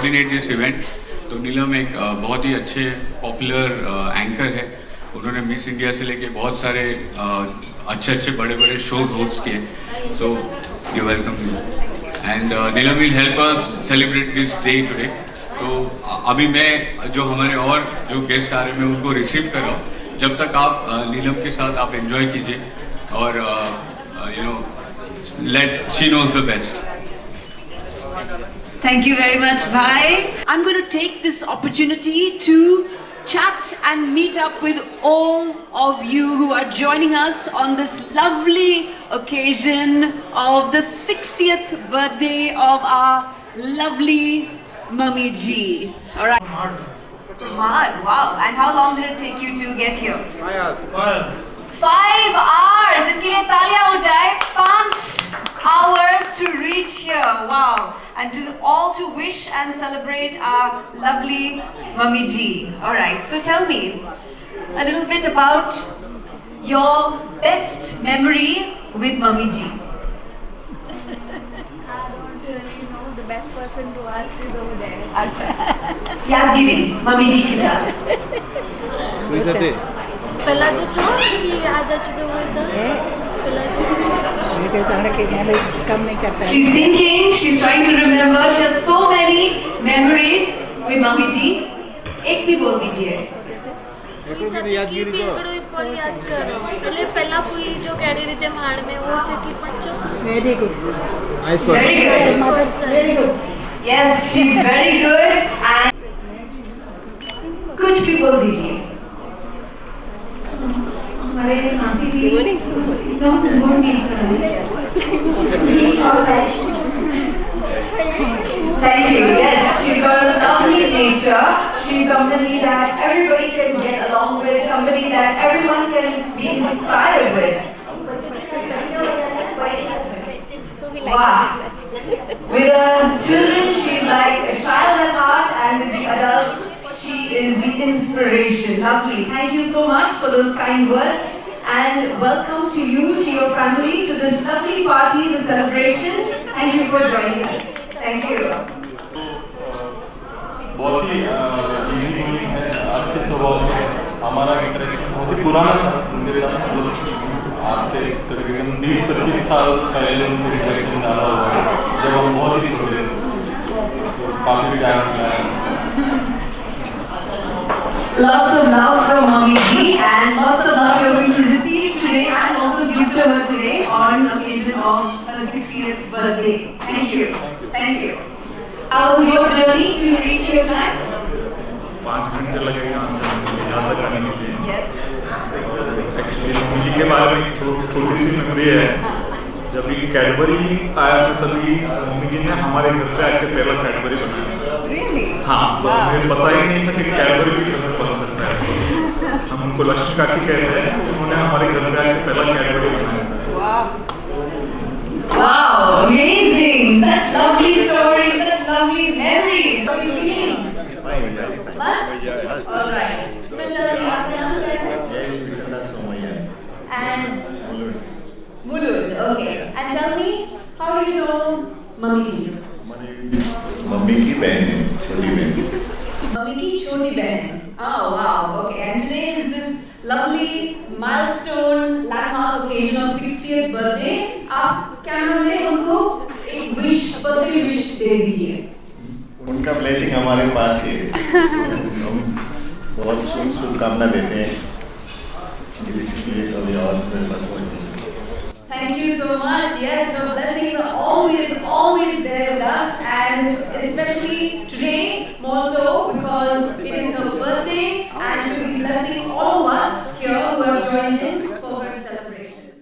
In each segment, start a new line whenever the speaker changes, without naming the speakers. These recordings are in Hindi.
coordinate this event. तो नीलम एक बहुत ही अच्छे पॉपुलर एंकर है. उन्होंने मिस इंडिया से लेके बहुत सारे अच्छे बड़े शोज होस्ट किए. So you welcome and Neelam will help us celebrate this day today. तो अभी मैं जो हमारे और जो गेस्ट आ रहे हैं मैं उनको रिसीव कर रहा हूँ. जब तक आप नीलम के साथ आप एंजॉय कीजिए और let she knows the best.
Thank you very much, Bhai. I'm going to take this opportunity to chat and meet up with all of you who are joining us on this lovely occasion of the 60th birthday of our lovely Mummy Ji. All right. Hard. Wow. And how long did it take you to get here? 5 hours. इनके लिए तालियां हो जाए. 5 hours to reach here. Wow. And to all to wish and celebrate our lovely Mummy Ji. All right. So tell me a little bit about your best memory with Mummy Ji.
The best person to ask is over there.
अच्छा. यादगिरी Mummy Ji के साथ.
पहला जो चोरी याद अच्छे हुए था.
She's thinking, she's trying to remember. She has so many memories with Mummy Ji. एक भी बोल दीजिए.
याद करो. पहला कोई जो कह रही थी मार में वो से की पंचो.
Very good. Yes, she's very good. And कुछ भी बोल दीजिए. हमारे नाती जी एकदम good nature. Thank you. Yes, she's got a lovely nature. She's somebody that everybody can get along with, somebody that everyone can be inspired with. Wow. With the children, she's like a child at heart, and with the adults, she is the inspiration. Lovely. Thank you so much for those kind words. And welcome to you, to your family, to this lovely party, the celebration. Thank you for joining us. Thank you.
बहुत ही इजी गोइंग है, अच्छे स्वभाव है. हमारा इंटरेक्शन बहुत ही पुराना मेरे साथ आज से तकरीबन 20-25 साल पहले उनसे इंटरेक्शन ज़्यादा हुआ है जब हम बहुत ही छोटे थे. काफ़ी टाइम मिला.
Lots of love from Mummy Ji, and lots of love you're going to receive today and also give to her today on occasion of her 60th birthday. Thank you. Thank you. How was your journey to reach here tonight?
5 घंटे लगेगा यहाँ से यहाँ तक आने के लिए.
Yes.
एक्चुअली मम्मी के बारे में छोटी सी मेमोरी है. जब ये कैडबरी आया था तभी मम्मी जी ने हमारे घर पे आके पहला कैडबरी बनाया.
Really?
हाँ, तो मुझे पता ही नहीं था कि कैडबरी भी घर बन सकता है. हम उनको लक्ष्मी काकी कहते हैं. उन्होंने हमारे घर पे आके पहला कैडबरी बनाया.
Wow, amazing! Such lovely stories, such lovely memories. How are you feeling? Bus? All right. So tell me, आपका नाम क्या है? And Mulud. Okay. And tell me, how do you know Mummy Ji?
Mummy की बहन है, छोटी बहन.
Mummy की छोटी बहन. Oh wow. Okay. And today is this lovely milestone landmark occasion of 60th birthday. आप कैमरा में उनको एक birthday wish दे दीजिए.
उनका ब्लेसिंग हमारे पास है. हम बहुत शुभकामना देते हैं. इसलिए तो अभी और मेरे पास कोई नहीं.
Thank you so much. Yes, so blessings are always there with us, and especially today more so because it is her birthday, and she'll be blessing all of us here who have joined in for her celebration.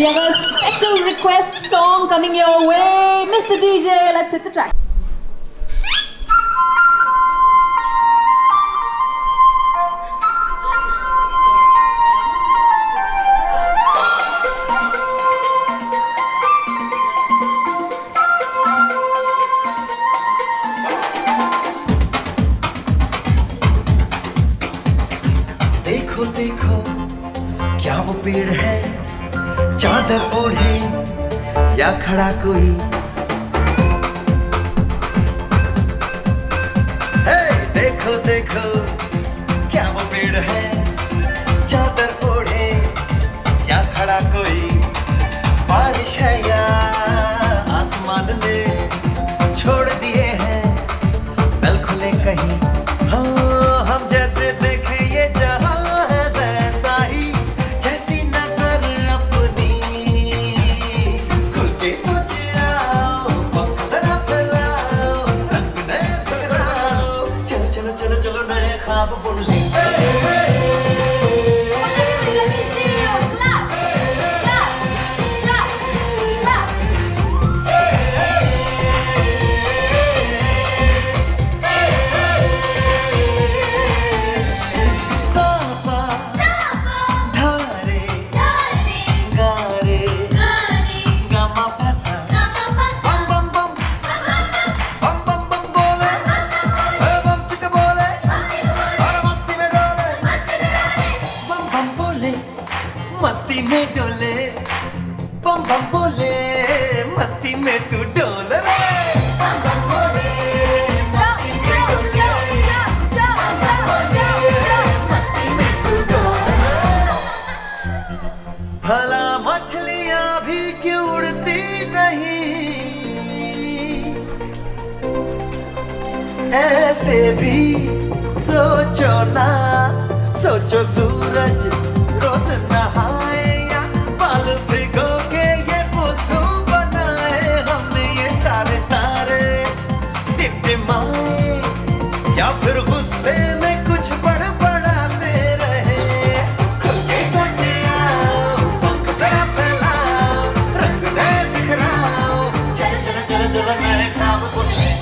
have a special request song coming your way. Mr. DJ, let's hit the track.
देखो देखो क्या वो पेड़ है, चादर ओढ़े या खड़ा कोई। हे देखो देखो क्या वो पेड़ है, चादर ओढ़े या खड़ा कोई। बारिश है या आसमान ने छोड़ दिए हैं नल खुले कहीं। हाँ हम जैसे देखें ये जहां है वैसा ही, जैसी नजर अपनी खुल के सोच आओ, जरा फैलाओ, रंग नए बिखराओ। चलो चलो चलो चलो नए ख्वाब बुन ले। मस्ती में डोले बम बम बोले, मस्ती में तू डोल रे। बम बम बोले, मस्ती में डोले, मस्ती में तू डोल रे। भला मछलियां भी क्यों उड़ती नहीं, ऐसे भी सोचो ना। सोचो सूरज रोज नहाए या बाल भिगो के ये बुद्धू बनाए। हमें ये सारे तारे टिमटिमाए या फिर गुस्से में कुछ बड़बड़ाते रहे। खुल के सोचे आओ, पंख जरा फैलाओ, रंग नए बिखराओ। चलो चलो चलो चलो नए ख्वाब बुन ले।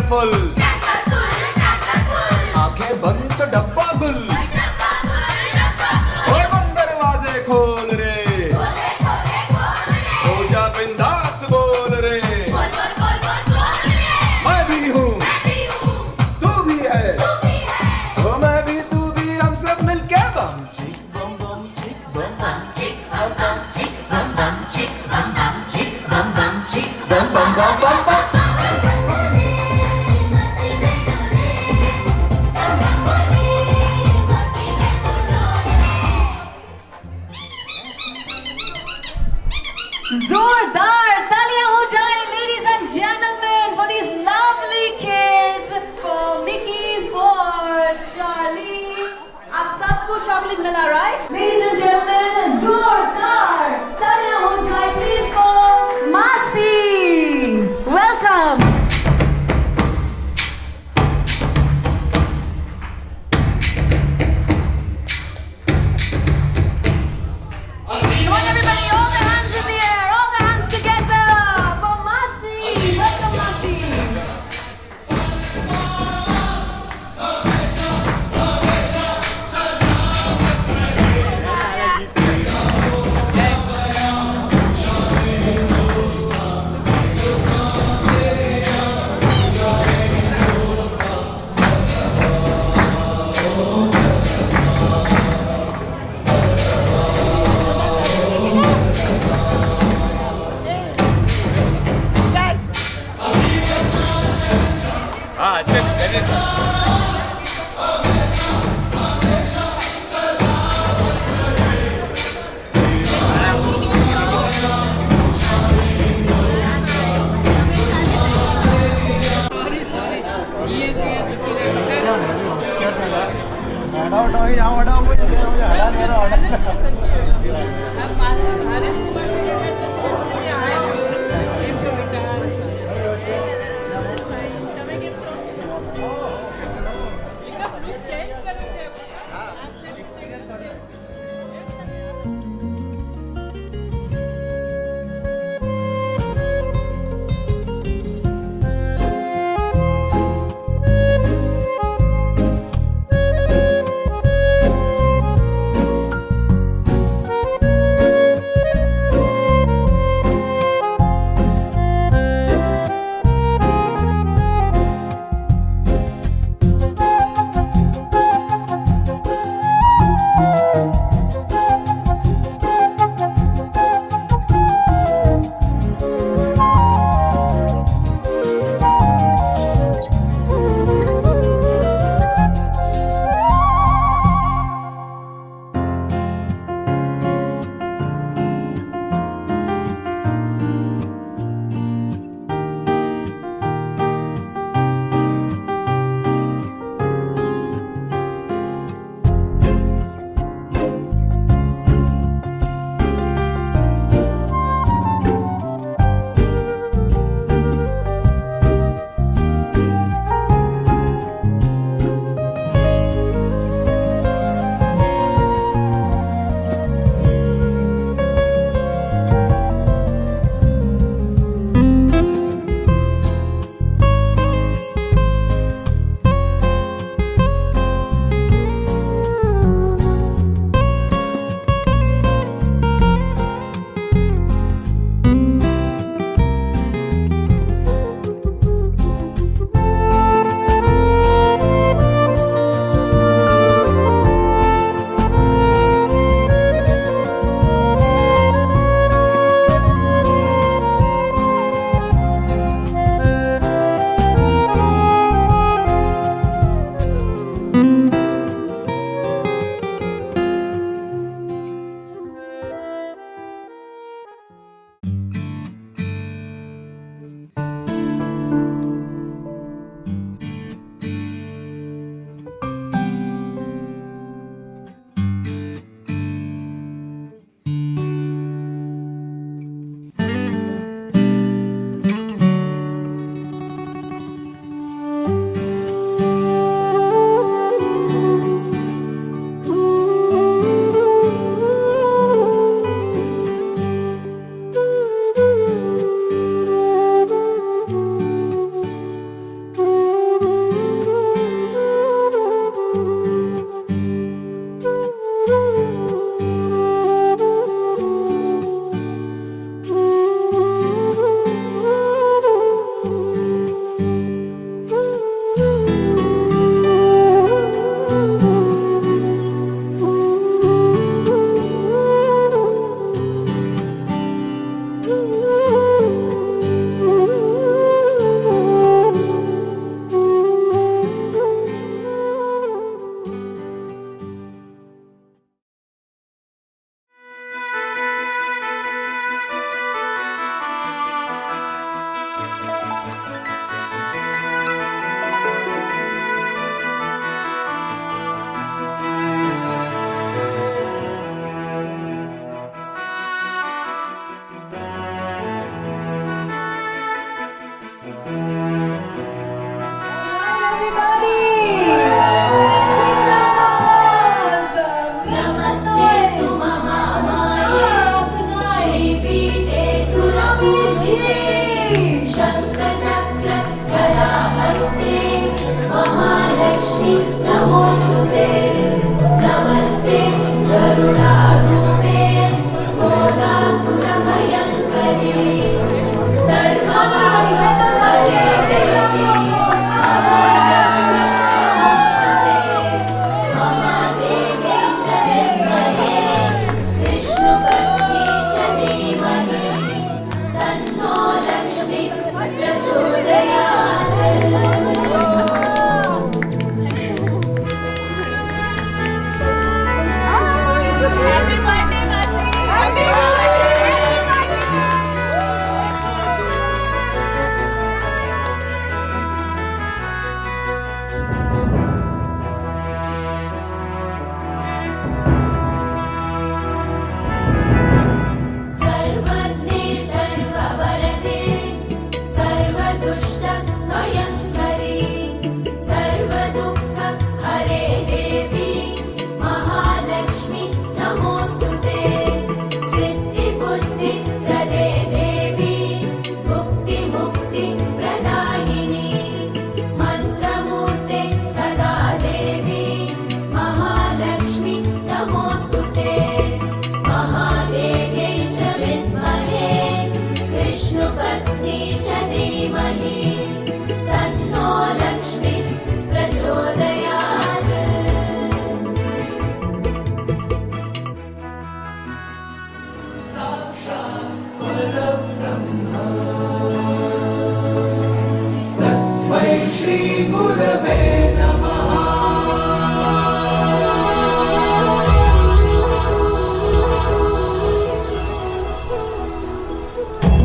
फुल आंखें बंद तो डब्बा गुल। ओए बंद दरवाजे खोल रे, हो जा बिंदास बोल रे। मैं भी हूँ तू भी है, ओ मैं भी तू भी, हम सब मिलके बम चिक बम बम चिक बम बम चिक बम बम चिक बम बम चिक बम बम चिक बम बम चिक बम बम बम बम बम।
जोरदार तालियां हो जाए ladies and gentlemen for these lovely kids, for Mickey, for Charlie. आप सबको चॉकलेट मिला, right? Ladies and gentlemen, जोरदार तालियां हो जाए please for Masi. Welcome. नमोस्तुते नमस्ते गरुडारूढे कोलासुरभयङ्करी सर्वकार्यहरे देवी महालक्ष्मी नमोस्तुते महादेवी च विद्महे विष्णुपत्नी च धीमहि तन्नो लक्ष्मी प्रचोदयात् सर्वज्ञे सर्ववरदे सर्वदुष्ट भयङ्करी सर्वदुःख हरे देवी महालक्ष्मी नमोस्तुते सिद्धिबुद्धि प्रदे देवी मुक्ति प्रदायिनी मंत्रमूर्ते सदा देवी महालक्ष्मी नमोस्तुते महादेव्यै च विद्महे विष्णुपत्नी च धीमहि तन्नो लक्ष्मी प्रचोदयात्
तस्मै श्री गुरवे नमः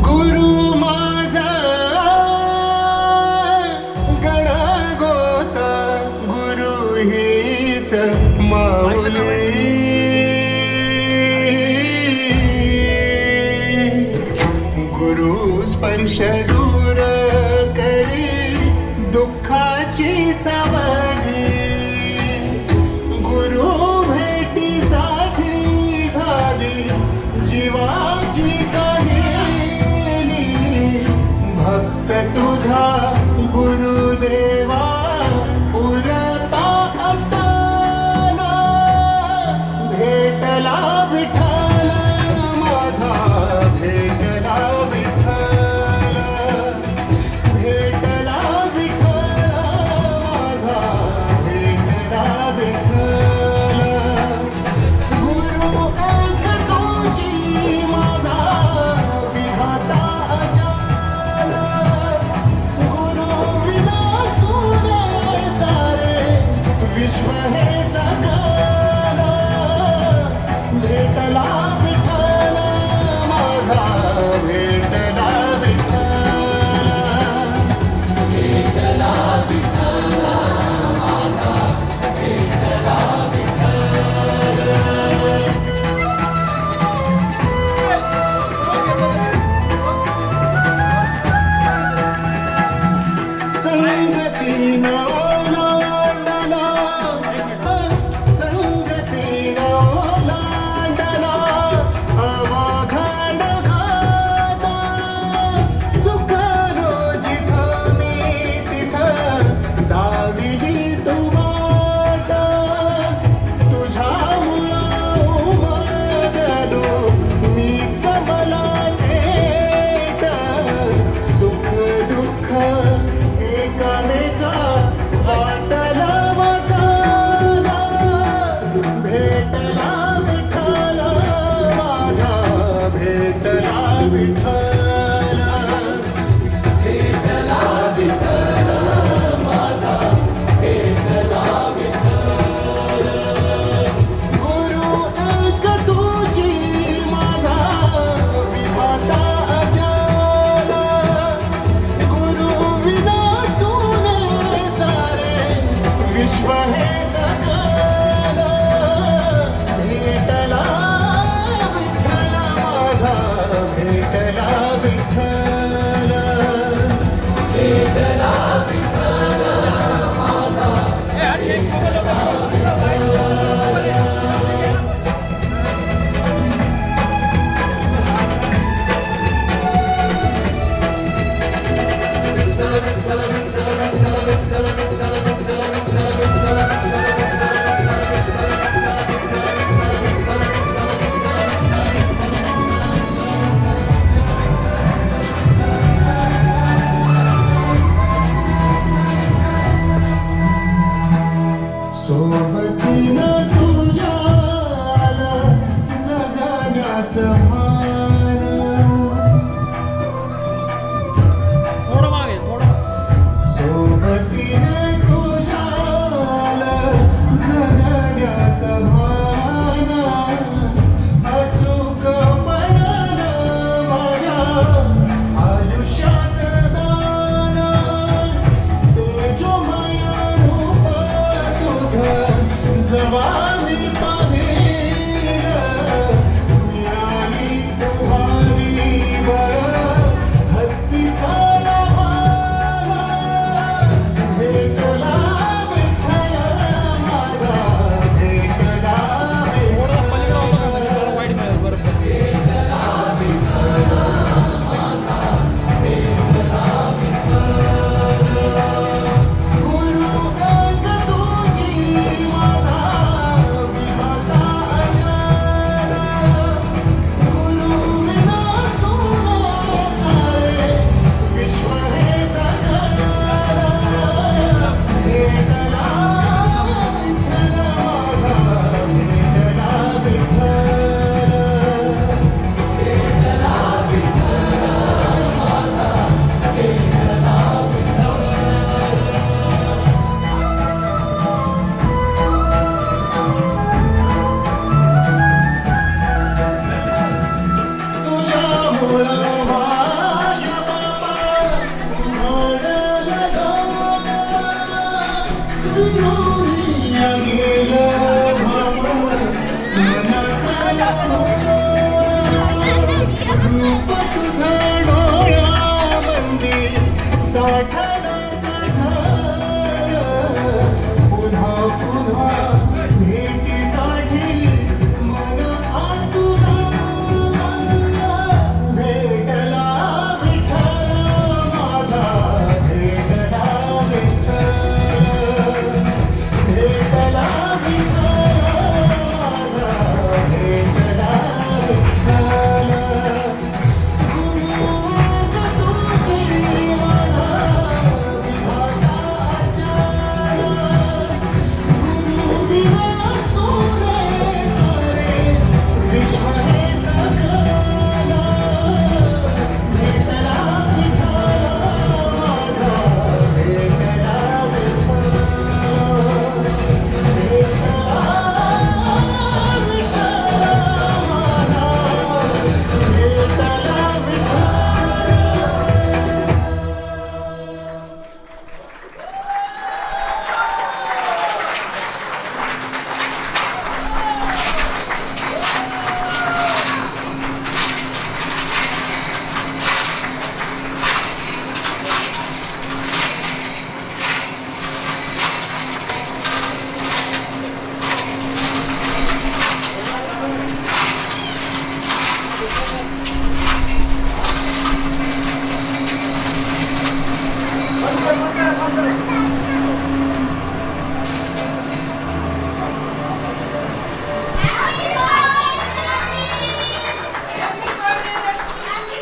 गुरु माझा गणगोता गुरु हीच माऊली गुरु स्पर्श दूर करी दुःखाची सावली गुरु भेटीसाठी झाली जीवाची कहाणी भक्त तुझा गुरुदेवा पुरता अट्टाला भेटला विठ्ठल माझा भेटला विठ्ठल भेटला विठ्ठल माझा भेटला विठ्ठल गुरु एक तुझी माझा विधाता अजान गुरु विना सुने सारे विश्व हे सकाल भेटला विठ्ठल माझा भेटला विठ्ठल भेटला विठ्ठल माझा भेटला संगतीन ओलांडला संगतीन ओलांडला अवघड घाट चुकलो जिथं मी तिथं दाविली तू वाट तुझ्यामुळं उमगलो मीच मला थेट सुख दुःख एकामेका वाटला वाटाला भेटला विठ्ठल माझा भेटला विठ्ठल भेटला विठ्ठल माझा भेटला विठ्ठल गुरु एक तुझी माझा विधाता अजान गुरु विना सुने सारे विश्व हे सकाल भेटला विठ्ठल माझा भेटला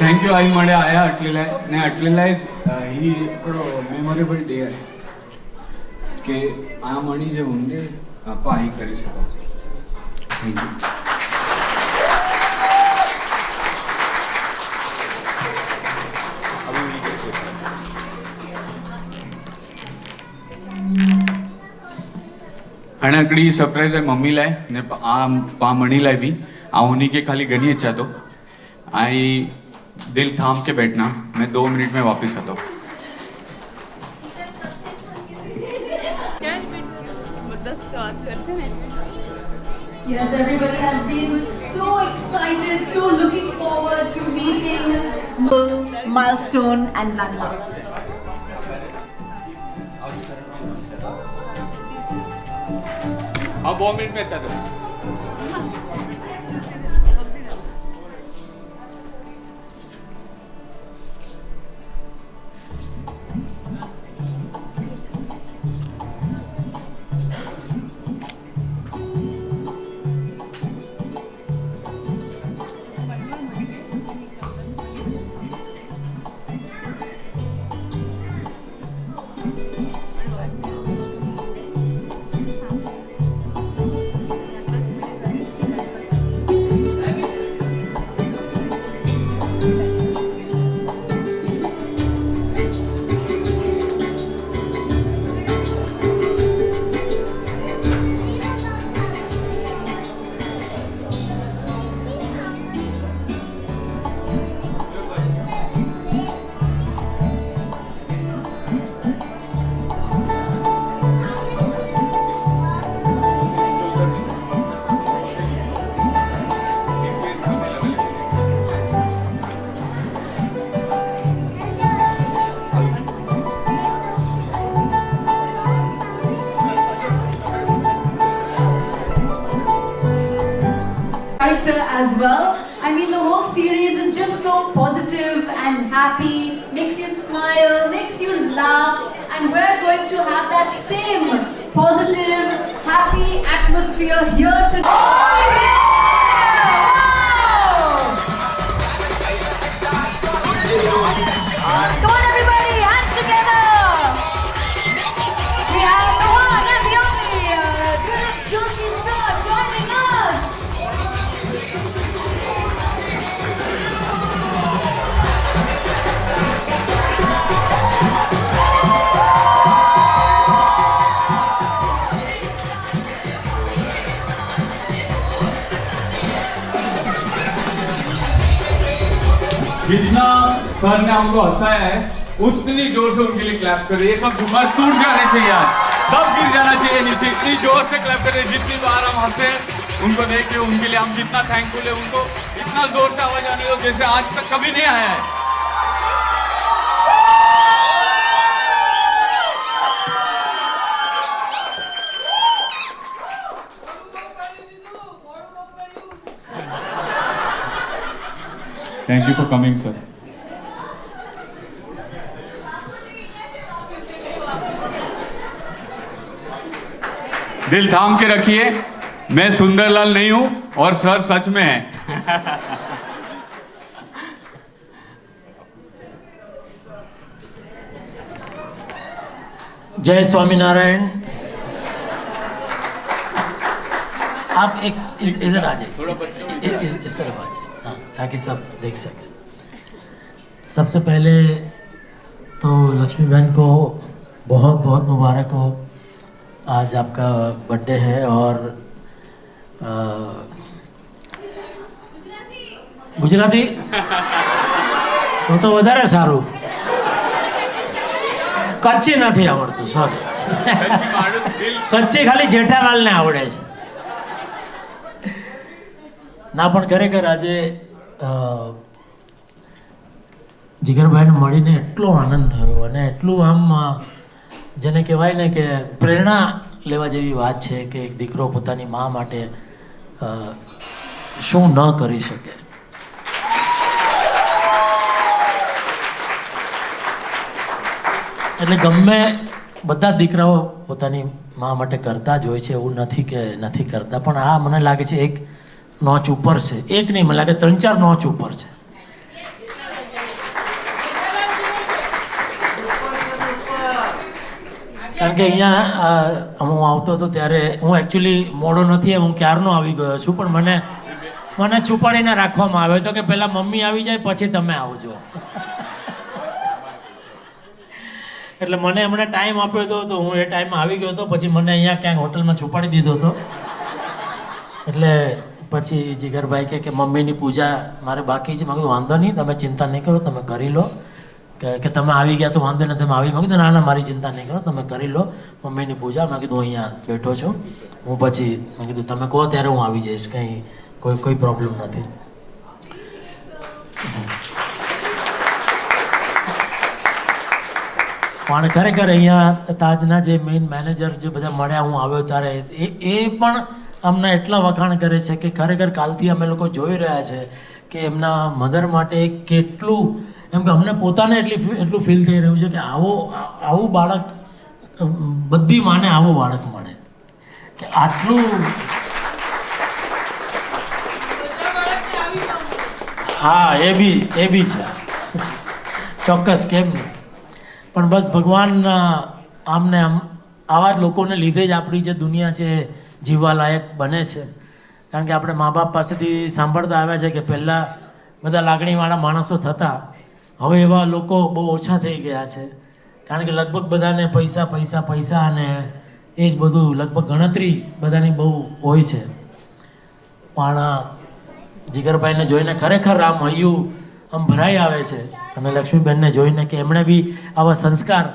थँक्यू आई मळे आया अटलेला आहे नाही अटलेला आहे ही मेमोरेबल डे आहे કે આ મણી જે ઊંડે આપા અહીં કરી શકો થેન્ક યુ हाणे हिकिड़ी सरप्राइज़ आहे मम्मी लाइ ने पा मणी लाइ बि ऐं उन्ही खे ख़ाली घणी अचां थो ऐं दिल थाम के बैठना मैं 2 मिनट में वापस आता हूँ
Yes, everybody has been so excited, so looking forward to meeting Milestone and Nanna.
हाँ 2 मिनट में अच्छा था
As well. I mean, the whole series is just so positive and happy, makes you smile, makes you laugh, and we're going to have that same positive, happy atmosphere here today. Oh, yeah! Wow! Come on, everybody, hands together! We have the one and the only Dilip Joshi sir joining us!
जितना सर ने हमको हंसाया है उतनी जोर से उनके लिए क्लैप करें। ये सब झूमर टूट जाने चाहिए यार, सब गिर जाना चाहिए नीचे। इतनी जोर से क्लैप करें, जितनी बार हम हंसे उनको देख के उनके लिए हम जितना थैंकफुल है, उनको इतना जोर से आवाज आने दो जैसे आज तक कभी नहीं आया है। Thank you for coming sir. दिल थाम के रखिए, मैं सुंदरलाल नहीं हूं और सर सच में है।
जय स्वामीनारायण। आप एक इधर आ जाइए, इस तरफ आ जाइए, हाँ, ताकि सब देख सकें। सबसे पहले तो लक्ष्मी बहन को बहुत बहुत मुबारक हो, आज आपका बर्थडे है। और गुजराती तो વધારે સારું, કચ્છી નથી આવડતું, સોરી, કચ્છી ખાલી જેઠાલાલને આવડે છે. ના પણ ખરેખર આજે જીગરભાઈને મળીને એટલો આનંદ થયો અને એટલું આમ જેને કહેવાય ને કે પ્રેરણા લેવા જેવી વાત છે કે એક દીકરો પોતાની મા માટે શું ન કરી શકે. એટલે ગમે બધા દીકરાઓ પોતાની મા માટે કરતા જ હોય છે, એવું નથી કે નથી કરતા, પણ આ મને લાગે છે એક નોચ ઉપર છે, એક નહીં મને લાગે 3-4 નોચ ઉપર છે. કારણ કે અહીંયા હું આવતો હતો ત્યારે હું એકચ્યુઅલી મોડો નથી, હું ક્યારનો આવી ગયો છું, પણ મને છુપાડીને રાખવામાં આવ્યો હતો કે પહેલાં મમ્મી આવી જાય પછી તમે આવજો. એટલે મને એમણે ટાઈમ આપ્યો હતો તો હું એ ટાઈમમાં આવી ગયો હતો, પછી મને અહીંયા ક્યાંક હોટલમાં છુપાડી દીધો હતો. એટલે પછી જીગરભાઈ કે મમ્મીની પૂજા મારે બાકી છે. મેં કીધું વાંધો નહીં, તમે ચિંતા નહીં કરો, તમે કરી લો. કે તમે આવી ગયા તો વાંધો નહીં, તમે આવી. મેં કીધું ના મારી ચિંતા નહીં કરો, તમે કરી લો મમ્મીની પૂજા. મેં કીધું અહીંયા બેઠો છું હું, પછી મેં કીધું તમે કહો ત્યારે હું આવી જઈશ, કંઈ કોઈ પ્રોબ્લેમ નથી. પણ ખરેખર અહીંયા તાજના જે મેઇન મેનેજર જે બધા મળ્યા, હું આવ્યો ત્યારે એ પણ અમને એટલા વખાણ કરે છે કે ખરેખર કાલથી અમે લોકો જોઈ રહ્યા છે કે એમના મધર માટે કેટલું, એમ કે અમને પોતાને એટલું ફીલ થઈ રહ્યું છે કે આવું બાળક, બધી માને આવું બાળક મળે, કે આટલું. હા એ બી છે ચોક્કસ, કેમ નહીં. પણ બસ ભગવાન આમને આવા જ લોકોને લીધે જ આપણી જે દુનિયા છે જીવવા લાયક બને છે. કારણ કે આપણે મા બાપ પાસેથી સાંભળતા આવ્યા છે કે પહેલાં બધા લાગણીવાળા માણસો થતા, હવે એવા લોકો બહુ ઓછા થઈ ગયા છે. કારણ કે લગભગ બધાને પૈસા પૈસા પૈસા અને એ જ બધું, લગભગ ગણતરી બધાની બહુ હોય છે. પણ જીગરભાઈને જોઈને ખરેખર આમ હૈયું આમ ભરાઈ આવે છે. અને લક્ષ્મીબેનને જોઈને કે એમણે બી આવા સંસ્કાર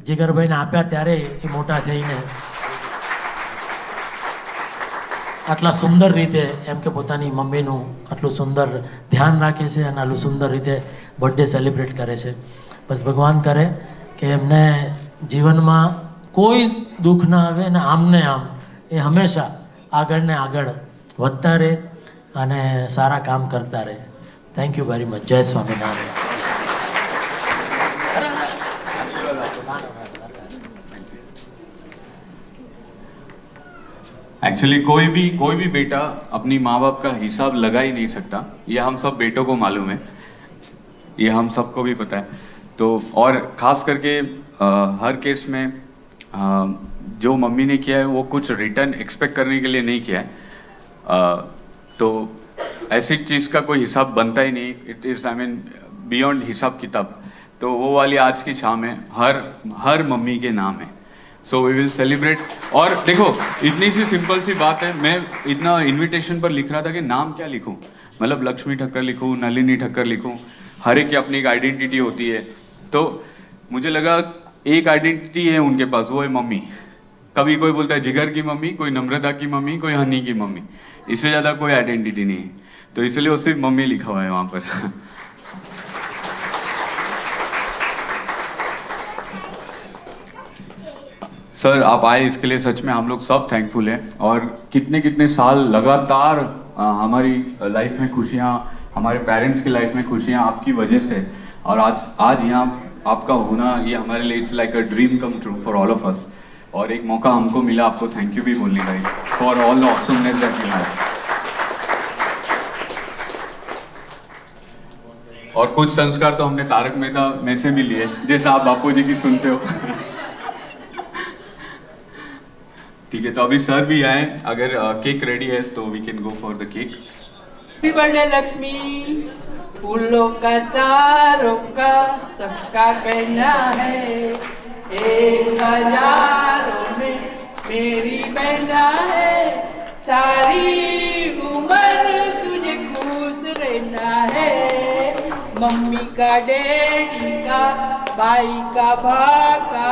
જીગરભાઈને આપ્યા ત્યારે એ મોટા થઈને આટલા સુંદર રીતે, એમ કે પોતાની મમ્મીનું આટલું સુંદર ધ્યાન રાખે છે અને આટલું સુંદર રીતે બર્થડે સેલિબ્રેટ કરે છે. બસ ભગવાન કરે કે એમને જીવનમાં કોઈ દુઃખ ના આવે અને આમને આમ એ હંમેશા આગળ ને આગળ વધતા રહે અને સારા કામ કરતા રહે. Thank you very much. જય સ્વામિનારાયણ.
एक्चुअली कोई भी बेटा अपनी माँ बाप का हिसाब लगा ही नहीं सकता, ये हम सब बेटों को मालूम है, ये हम सबको भी पता है. तो और ख़ास करके हर केस में जो मम्मी ने किया है वो कुछ रिटर्न एक्सपेक्ट करने के लिए नहीं किया है. तो ऐसी चीज़ का कोई हिसाब बनता ही नहीं. It is I mean beyond हिसाब किताब. तो वो वाली आज की शाम है, हर मम्मी के नाम है. So we will celebrate. और देखो इतनी सी सिंपल सी बात है, मैं इतना इनविटेशन पर लिख रहा था कि नाम क्या लिखूं, मतलब लक्ष्मी ठक्कर लिखूं, नलिनी ठक्कर लिखूं, हर एक की अपनी एक आइडेंटिटी होती है। तो मुझे लगा एक आइडेंटिटी है उनके पास, वो है मम्मी। कभी कोई बोलता है जिगर की मम्मी, कोई नम्रता की मम्मी, कोई हनी की मम्मी, इससे ज़्यादा कोई आइडेंटिटी नहीं है। तो इसलिए वो सिर्फ मम्मी लिखा हुआ है वहाँ पर। सर आप आए इसके लिए सच में हम लोग सब थैंकफुल हैं। और कितने कितने साल लगातार हमारी लाइफ में खुशियाँ, हमारे पेरेंट्स की लाइफ में खुशियाँ आपकी वजह से, और आज यहाँ आपका होना ये हमारे लिए it's like a dream come true for all of us. और एक मौका हमको मिला आपको थैंक यू भी बोलने का for all the awesomeness that you have. और कुछ संस्कार तो हमने तारक मेहता में से भी लिए, जैसा आप बापू जी की सुनते हो। ठीक है, तो अभी सर भी आए, अगर केक रेडी है तो we can go for the cake.
Happy birthday Lakshmi, फूलों का तारों का सबका कहना है, 1000 में मेरी बहना है, सारी उम्र तुझे खुश रहना है। मम्मी का, डैडी का, भाई का, भाई का,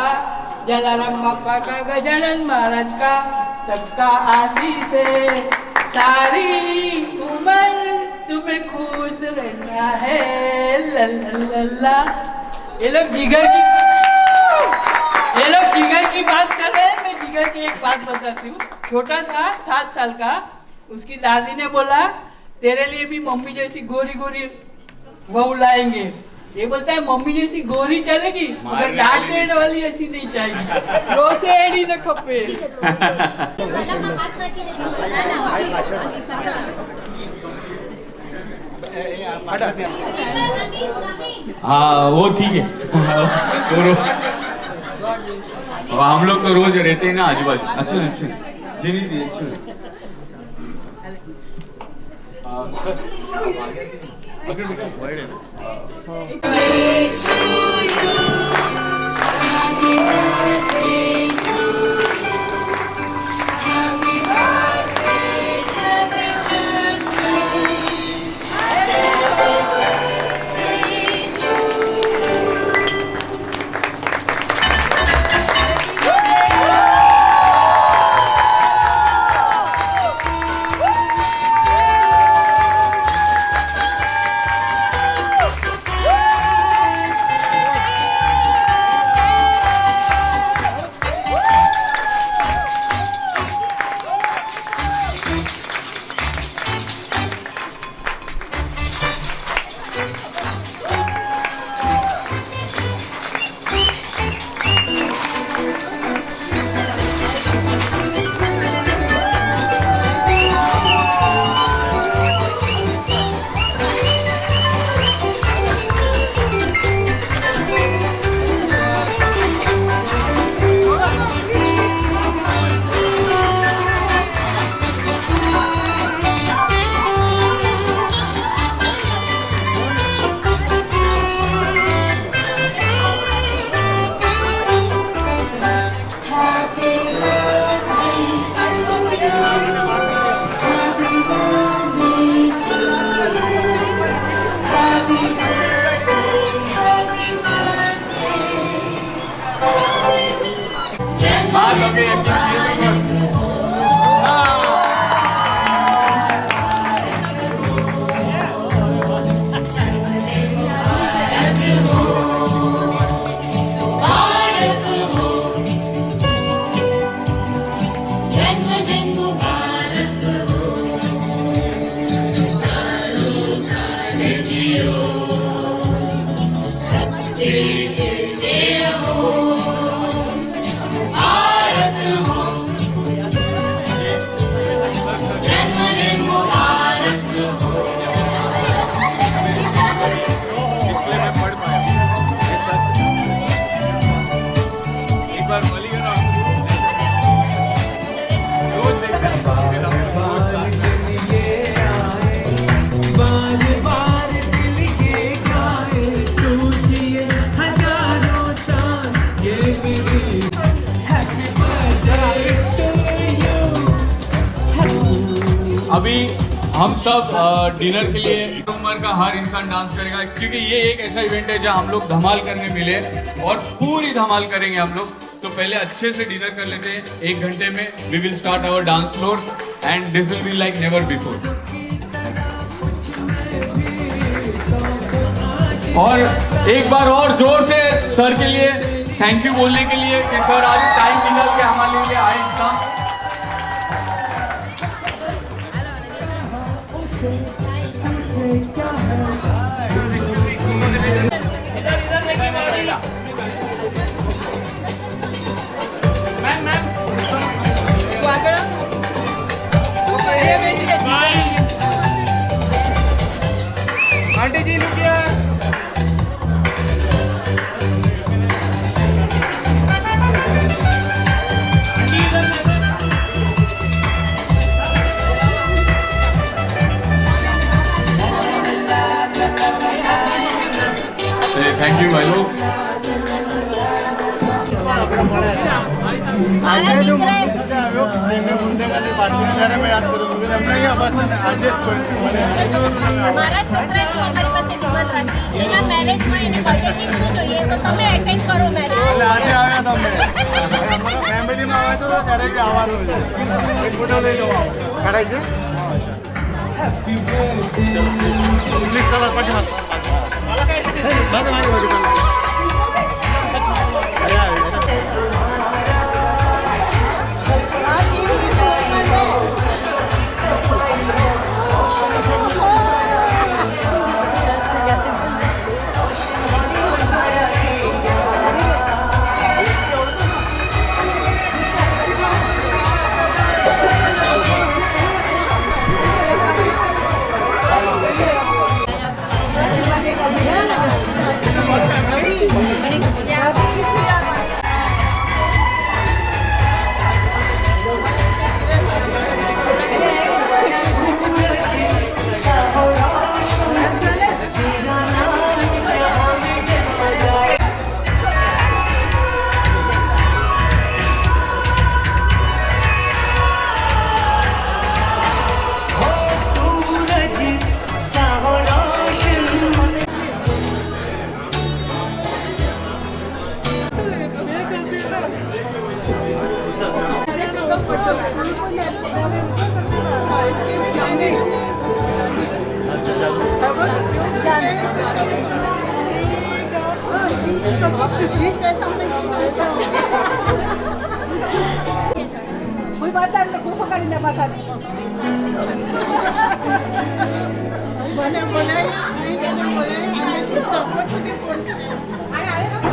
जलाराम बापा का, गजानन महाराज का, सबका आशीष है, सारी उम्र तुम्हें खुश रहना है। लल्ला। ये लोग जिगर की बात कर रहे हैं। मैं जिगर की एक बात बताती हूँ। छोटा था 7 साल का, उसकी दादी ने बोला तेरे लिए भी मम्मी जैसी गोरी गोरी बहू लाएंगे। ये बोलता है मम्मी जैसी गोरी चलेगी मगर डांट देने वाली ऐसी नहीं चाहिए, रोसे एडी न खपे।
हाँ वो ठीक है। तो हम लोग तो रोज रहते हैं ना आजू बाजू। अच्छा अच्छा जिन्हें भी अच्छा हम सब डिनर के लिए उम्र का हर इंसान डांस करेगा, क्योंकि ये एक ऐसा इवेंट है जहाँ हम लोग धमाल करने मिले और पूरी धमाल करेंगे हम लोग। तो पहले अच्छे से डिनर कर लेते हैं, 1 घंटे में we will start our dance floor and this will be like never before. और एक बार और जोर से सर के लिए थैंक यू बोलने के लिए कि सर आज टाइम निकाल के हमारे लिए आए इंसान।
आंटी जी रुकिए।
थैंक यू भाई लोग।
મારા છોકરા અમારી પાસે દિવસ રાખી એના મેરેજમાં એને બજેટિંગ શું જોઈએ તો તમે એટેન્ડ કરો મેરેજ
આજે આવ્યા તમે ફેમિલીમાં આવે તો ત્યારે બી આવવાનું છે એક ફોટો લઈ લો કઢાઈ છે પ્લીઝ ચલો પછી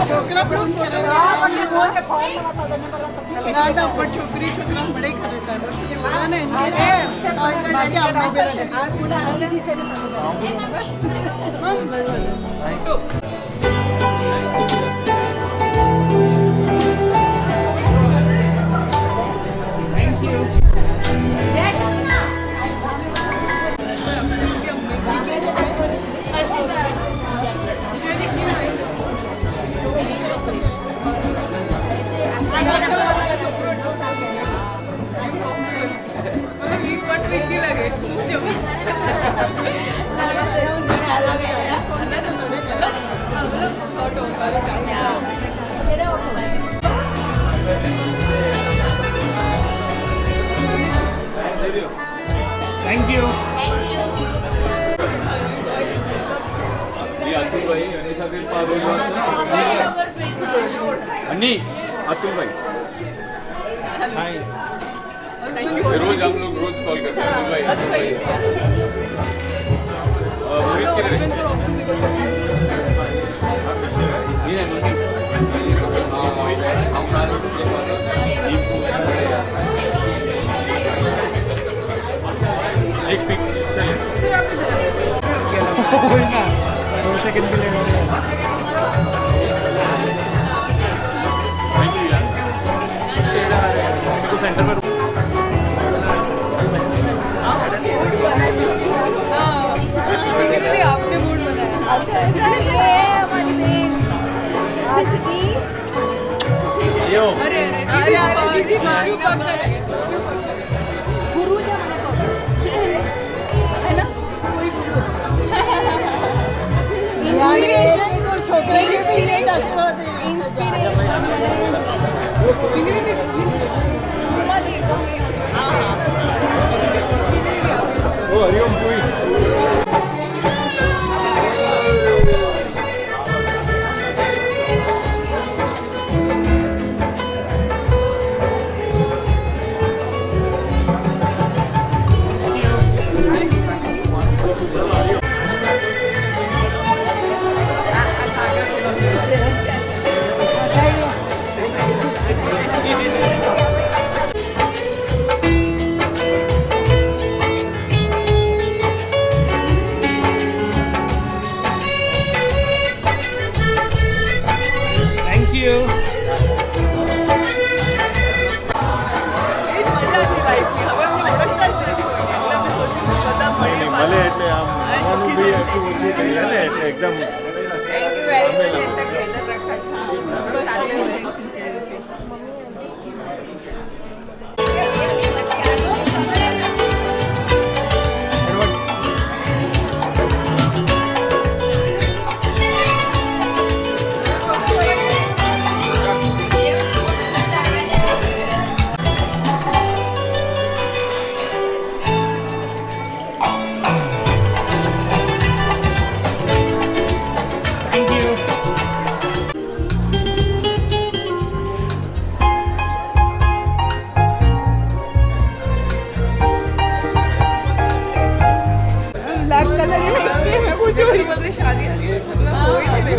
છોકરા ફોન કરે ના ના પણ છોકરી છોકરા મળે કરે
થેન્ક યુ
अतुल भाई अन्नी अतुल भाई हाय रोज हम लोग रोज कॉल करते हैं अतुल भाई मोहित किधर है? ये है मोहित। हाँ मोहित है। हम सारे एक पिक चलिए
2 सेकंड के लिए
थैंक यू यार। सेंटर में
आपने मूड बनाया। अच्छा ऐसा है हमारी बहन आज की अरे दीदी क्यों पकड़ लगे गुरु
છોકરાની feeling
Oh, hariom pui.
Thank you.
ભલે એટલે આમ આવવાનું બી એટલું ઓછું થઈ જાય ને એટલે એકદમ
ब्लैक कलर ही मैं कुछ भी बोलते शादी कोई नहीं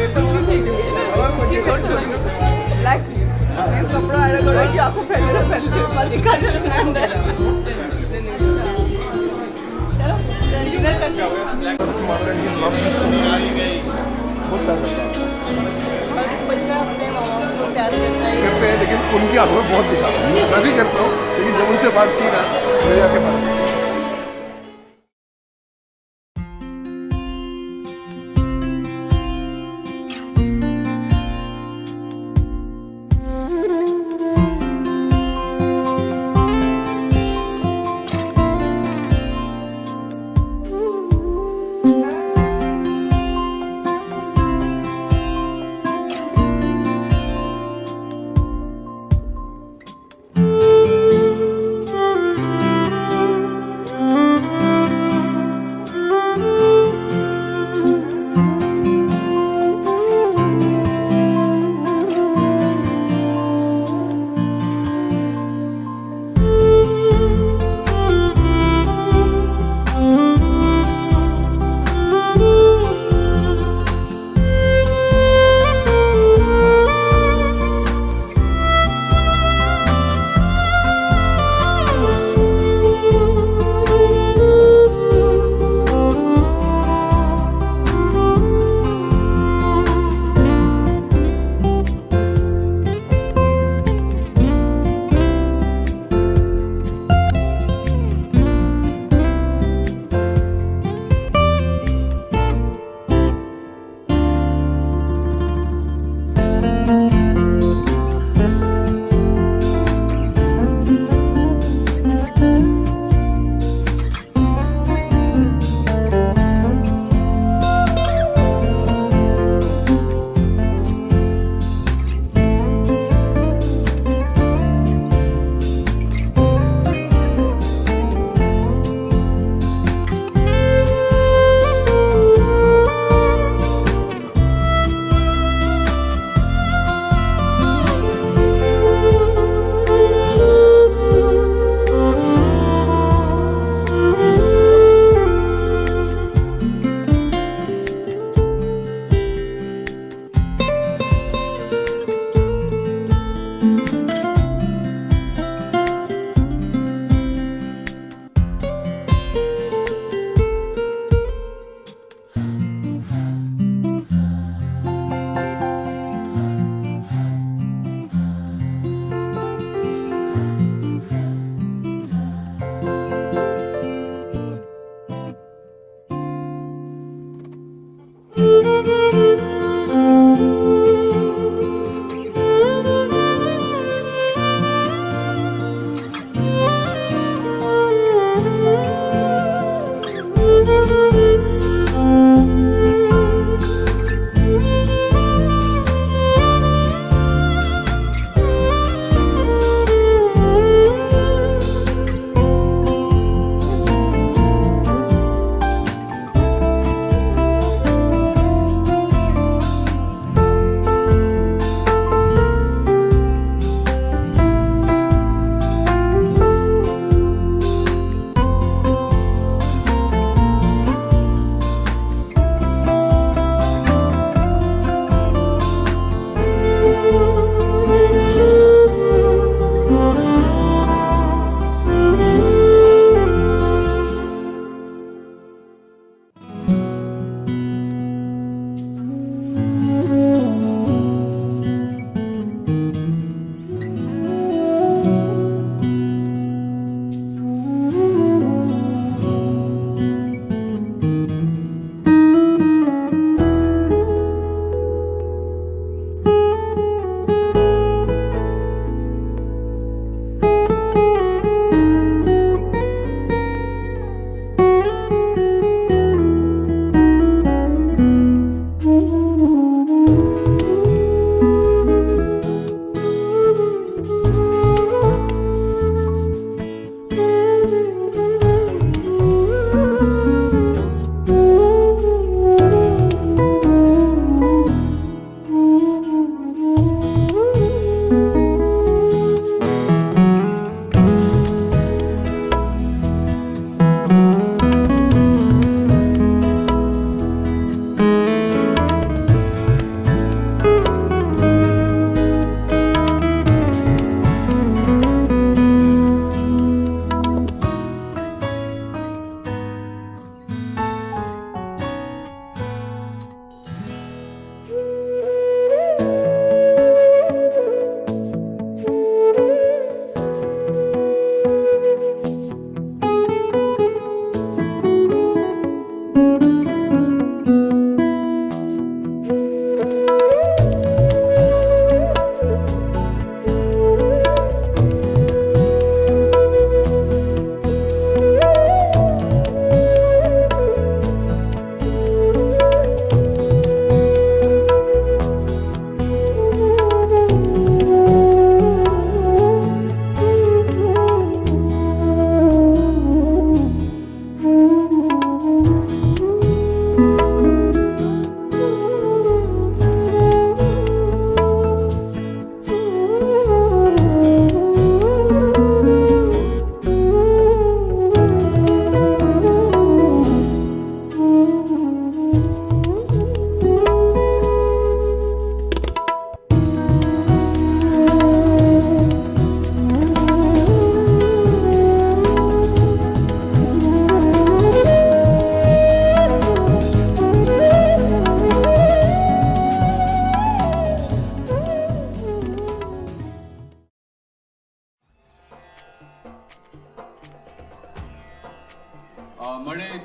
ब्लैक कपड़ा आया करो कि आपको पहले दिखाने
करते हैं, लेकिन उनकी आंखों में बहुत दिखा मैं भी करता हूँ, लेकिन जब उनसे बात की ना मेरे आके बात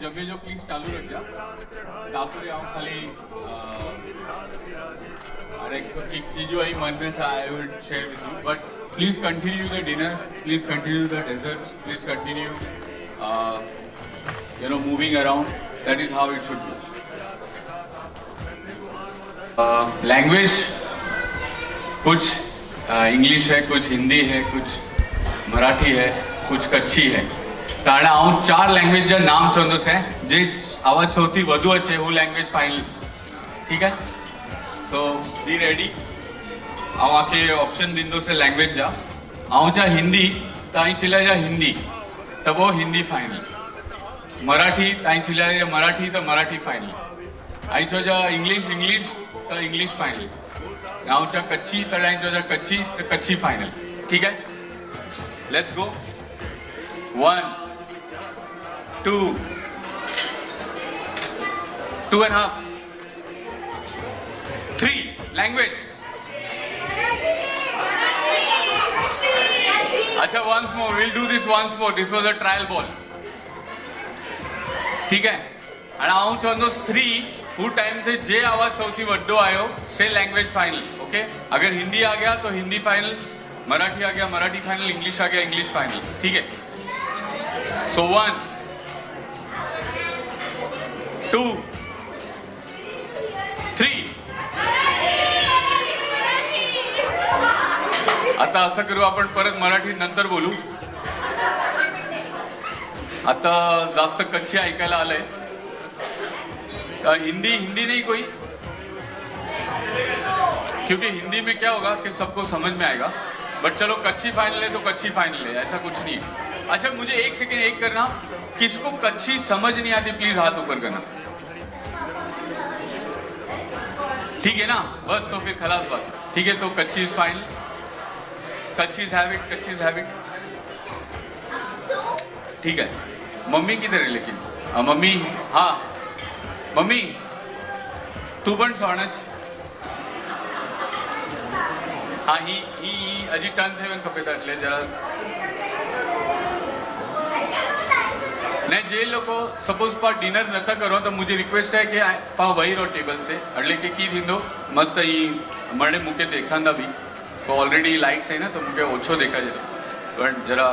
जब जो प्लीज चालू रख जा दासुरी आओ खाली अरे एक चीज जो आई मन में था I would share with you but please continue the dinner please continue the desserts please continue you know moving around that is how it should be language कुछ इंग्लिश है कुछ हिंदी है कुछ मराठी है कुछ कच्छी है ताणे હું ચાર લેંગ્વેજ ના નામ ચોંદો છે જે આવાજ સૌથી વધુ છે હું લેંગ્વેજ ફાઇનલ ठीक है सो बी रेडी આવું આખે ઓપ્શન દીધો છે લેંગ્વેજ જા આવું ચા हिंदी તો અહીં ચલા જા हिंदी તો वो हिंदी फाइनल मराठी ताई चिल्ला मराठी तो Marathi final I चोजा English English तो इंग्लिश फाइनल गाँव चा कच्ची तो आई चोजा कच्ची तो कच्ची फाइनल ठीक है लेट्स गो 1 2 2.5 3 लैंग्वेज अच्छा once more we'll do this once more this was a trial ball ठीक है અને હું ચાહતો 3 હું टाइम थे जे आवाज સૌથી ਵੱડો આયો से लैंग्वेज फाइनल ओके अगर हिंदी आ गया तो हिंदी फाइनल मराठी आ गया मराठी फाइनल इंग्लिश आ गया इंग्लिश फाइनल ठीक है सो 1 2 3 आता असं करू आपण परत मराठी नंतर बोलू आता जास्त कच्ची ऐकायला आलंय हिंदी हिंदी नहीं कोई क्योंकि हिंदी में क्या होगा कि सबको समझ में आएगा बट चलो कच्ची फाइनल है तो कच्ची फाइनल है ऐसा कुछ नहीं है अच्छा मुझे एक सेकंड एक करना किसको कच्ची समझ नहीं आती प्लीज हाथ ऊपर करना ठीक है ना बस तो फिर खलास बात ठीक है तो कच्ची इज फाइनल कच्ची इज हैविट ठीक है मम्मी किधर है लेकिन मम्मी हाँ मम्मी तू पण सोणच हाँ ही अजी टर्न थे खपे એટલે जरा ने जे लोग सपोज पा डिनर नथा करो तो मुझे रिक्वेस्ट है कि पाव वही रो टेबल से એટલે કે की थींदो मस्त ही मणे मुके देखांदा भी तो ऑलरेडी लाइट्स है ना तो मुके ओछो देखा जाए बट जरा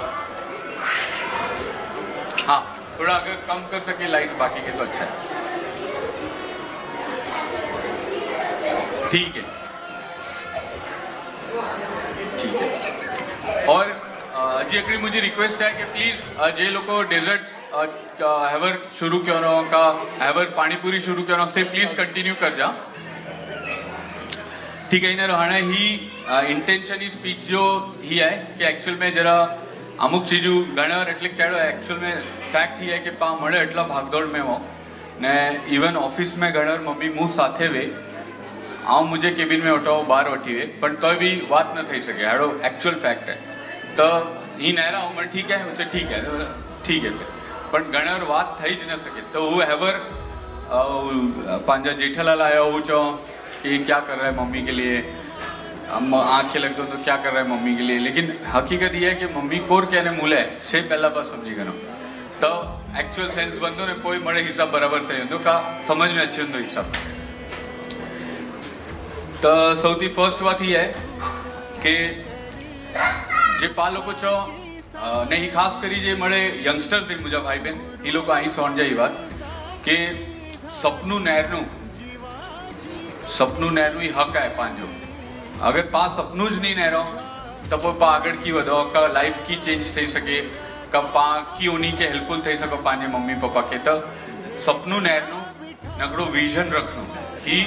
हाँ थोड़ा अगर कम कर सके लाइट्स बाकी के तो अच्छा है ठीक है और जी अगली मुझे रिक्वेस्ट है कि प्लीज जे लोग डेजर्ट हैवर शुरू क्यों ना का हैवर पानीपुरी शुरू क्यों ना से प्लीज कंटिन्यू कर जा ठीक है ना रहना ही इंटेंशन ही स्पीच जो ही है कि एक्चुअल में जरा अमुक चीजू घणेवार એટલે કેડો एक्चुअल में फैक्ट ही है कि पा મળે એટલા ભાગદોડ में हो ने इवन ऑफिस में घणेवार मम्मी मु साथे वे आऊं मुझे केबिन में उठाओ बाहर वठी वे पण तो भी बात न થઈ શકે हेडो एक्चुअल फैक्ट है तो ही नहरा हूं मैं ठीक है उसे ठीक है फिर पण घणेवार बात થઈ જ न सके तो वो हैवर पांजा जेठालाल आया हो चो कि क्या कर रहा है मम्मी के लिए आंखें लग दो तो क्या कर रहा है मम्मी के लिए लेकिन हकीकत यह है कि मम्मी कोर कहने मूले से पहला बात समझी गए तो एक्चुअल सेंस बंदो ने कोई मड़े हिसाब बराबर थे का समझ में अच्छे होंगे हिसाब तो सौथी फर्स्ट बात ही है कि जे पा लोग चो नहीं खास करी जे मड़े यंगस्टर्स है मुझा भाई बहन ये लोग आई समझ जाए बात कि सपनू नहरनू ही हक है पांजो अगर पा सपनू ज नहीं नहरो तो पा आगड़ की वधो का लाइफ की चेंज थी सके कब पा की उन्हीं के हेल्पफुल थी सको पाने मम्मी पापा के तो सपनू नहरनू नगड़ो विजन रखनू ही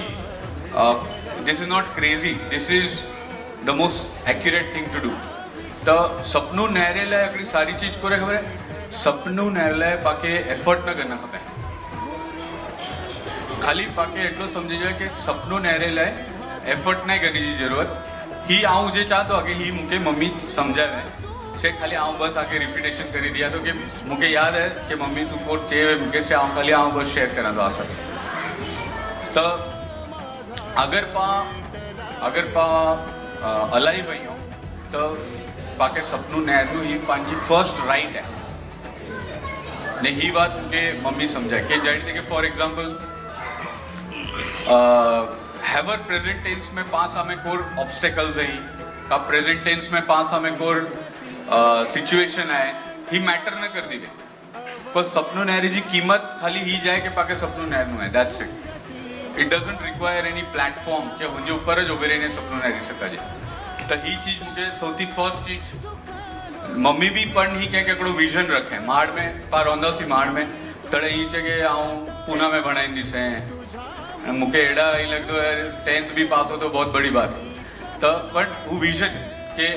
this is not crazy this is the most accurate thing to do तो सपनू नहरे लाए अगर सारी चीज को खबर है सपनू नहरे लाए पाके एफर्ट न करना खपे खाली पाके एटलो समझी जाए कि सपनू नहरे लाए एफर्ट नहीं करने की जरूरत ही आऊँ मुझे चाहतो कि ही मुके मम्मी समझावे से खाली आऊँ बस आके रिपीटेशन करी दिया तो कि मुके याद है कि मम्मी तू कोर्स चाहिए मुके से आऊँ खाली आऊँ बस शेयर करा तो आसर तो अगर पा अलाइव वही हो तो पाके सपनू नहरनू ही पांजी फर्स्ट राइट है ને એ વાત કે મમ્મી સમજાય કે જેવી રીતે કે ફોર એક્ઝામ્પલ हैवर प्रेजेंट टेंस में पास हमें कोर ऑब्स्टेकल्स है का प्रेजेंट टेंस में पास हमें कोर सिचुएशन है ही मैटर न कर दी पर सपनों नहरी जी कीमत खाली ही जाए के पाके सपनों नहर है that's it it doesn't require any platform के हुंजे ऊपर ज उभे रहीने सपनों नहरी सका जे तो ही चीज मुझे सौथी फर्स्ट चीज मम्मी भी पण ही कहे के एकड़ो विजन रखे माड़ में पा रोंदा सी माड़ में तड़े ही चे के आऊं पूना में भणाई दिसे मुके एड़ा ही लगतो है 10th भी पास हो तो बहुत बड़ी बात तो बट वो विजन के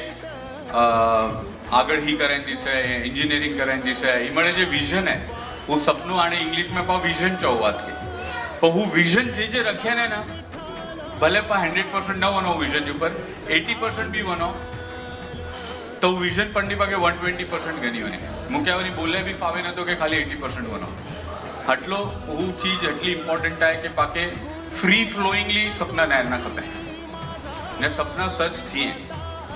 आगळ ही करायन दिसे इंजीनियरिंग करायन दिसे ई मळे जे विजन है वो सपनों आने इंग्लिश में पा विजन चो बात के तो वो विजन जे जे रखे ने ना भले पा 100% ना वनो विजन के ऊपर 80% भी वनो तो विजन पढ़नी पाके 120% गनी होने मुके आवनी बोले भी फावे ना तो के खाली 80% वनो આટલો હું ચીજ એટલી ઇમ્પોર્ટન્ટ છે કે પાકે ફ્રી ફ્લોઈંગલી સપના નહેર ના ખપે ને સપના સચ થઈએ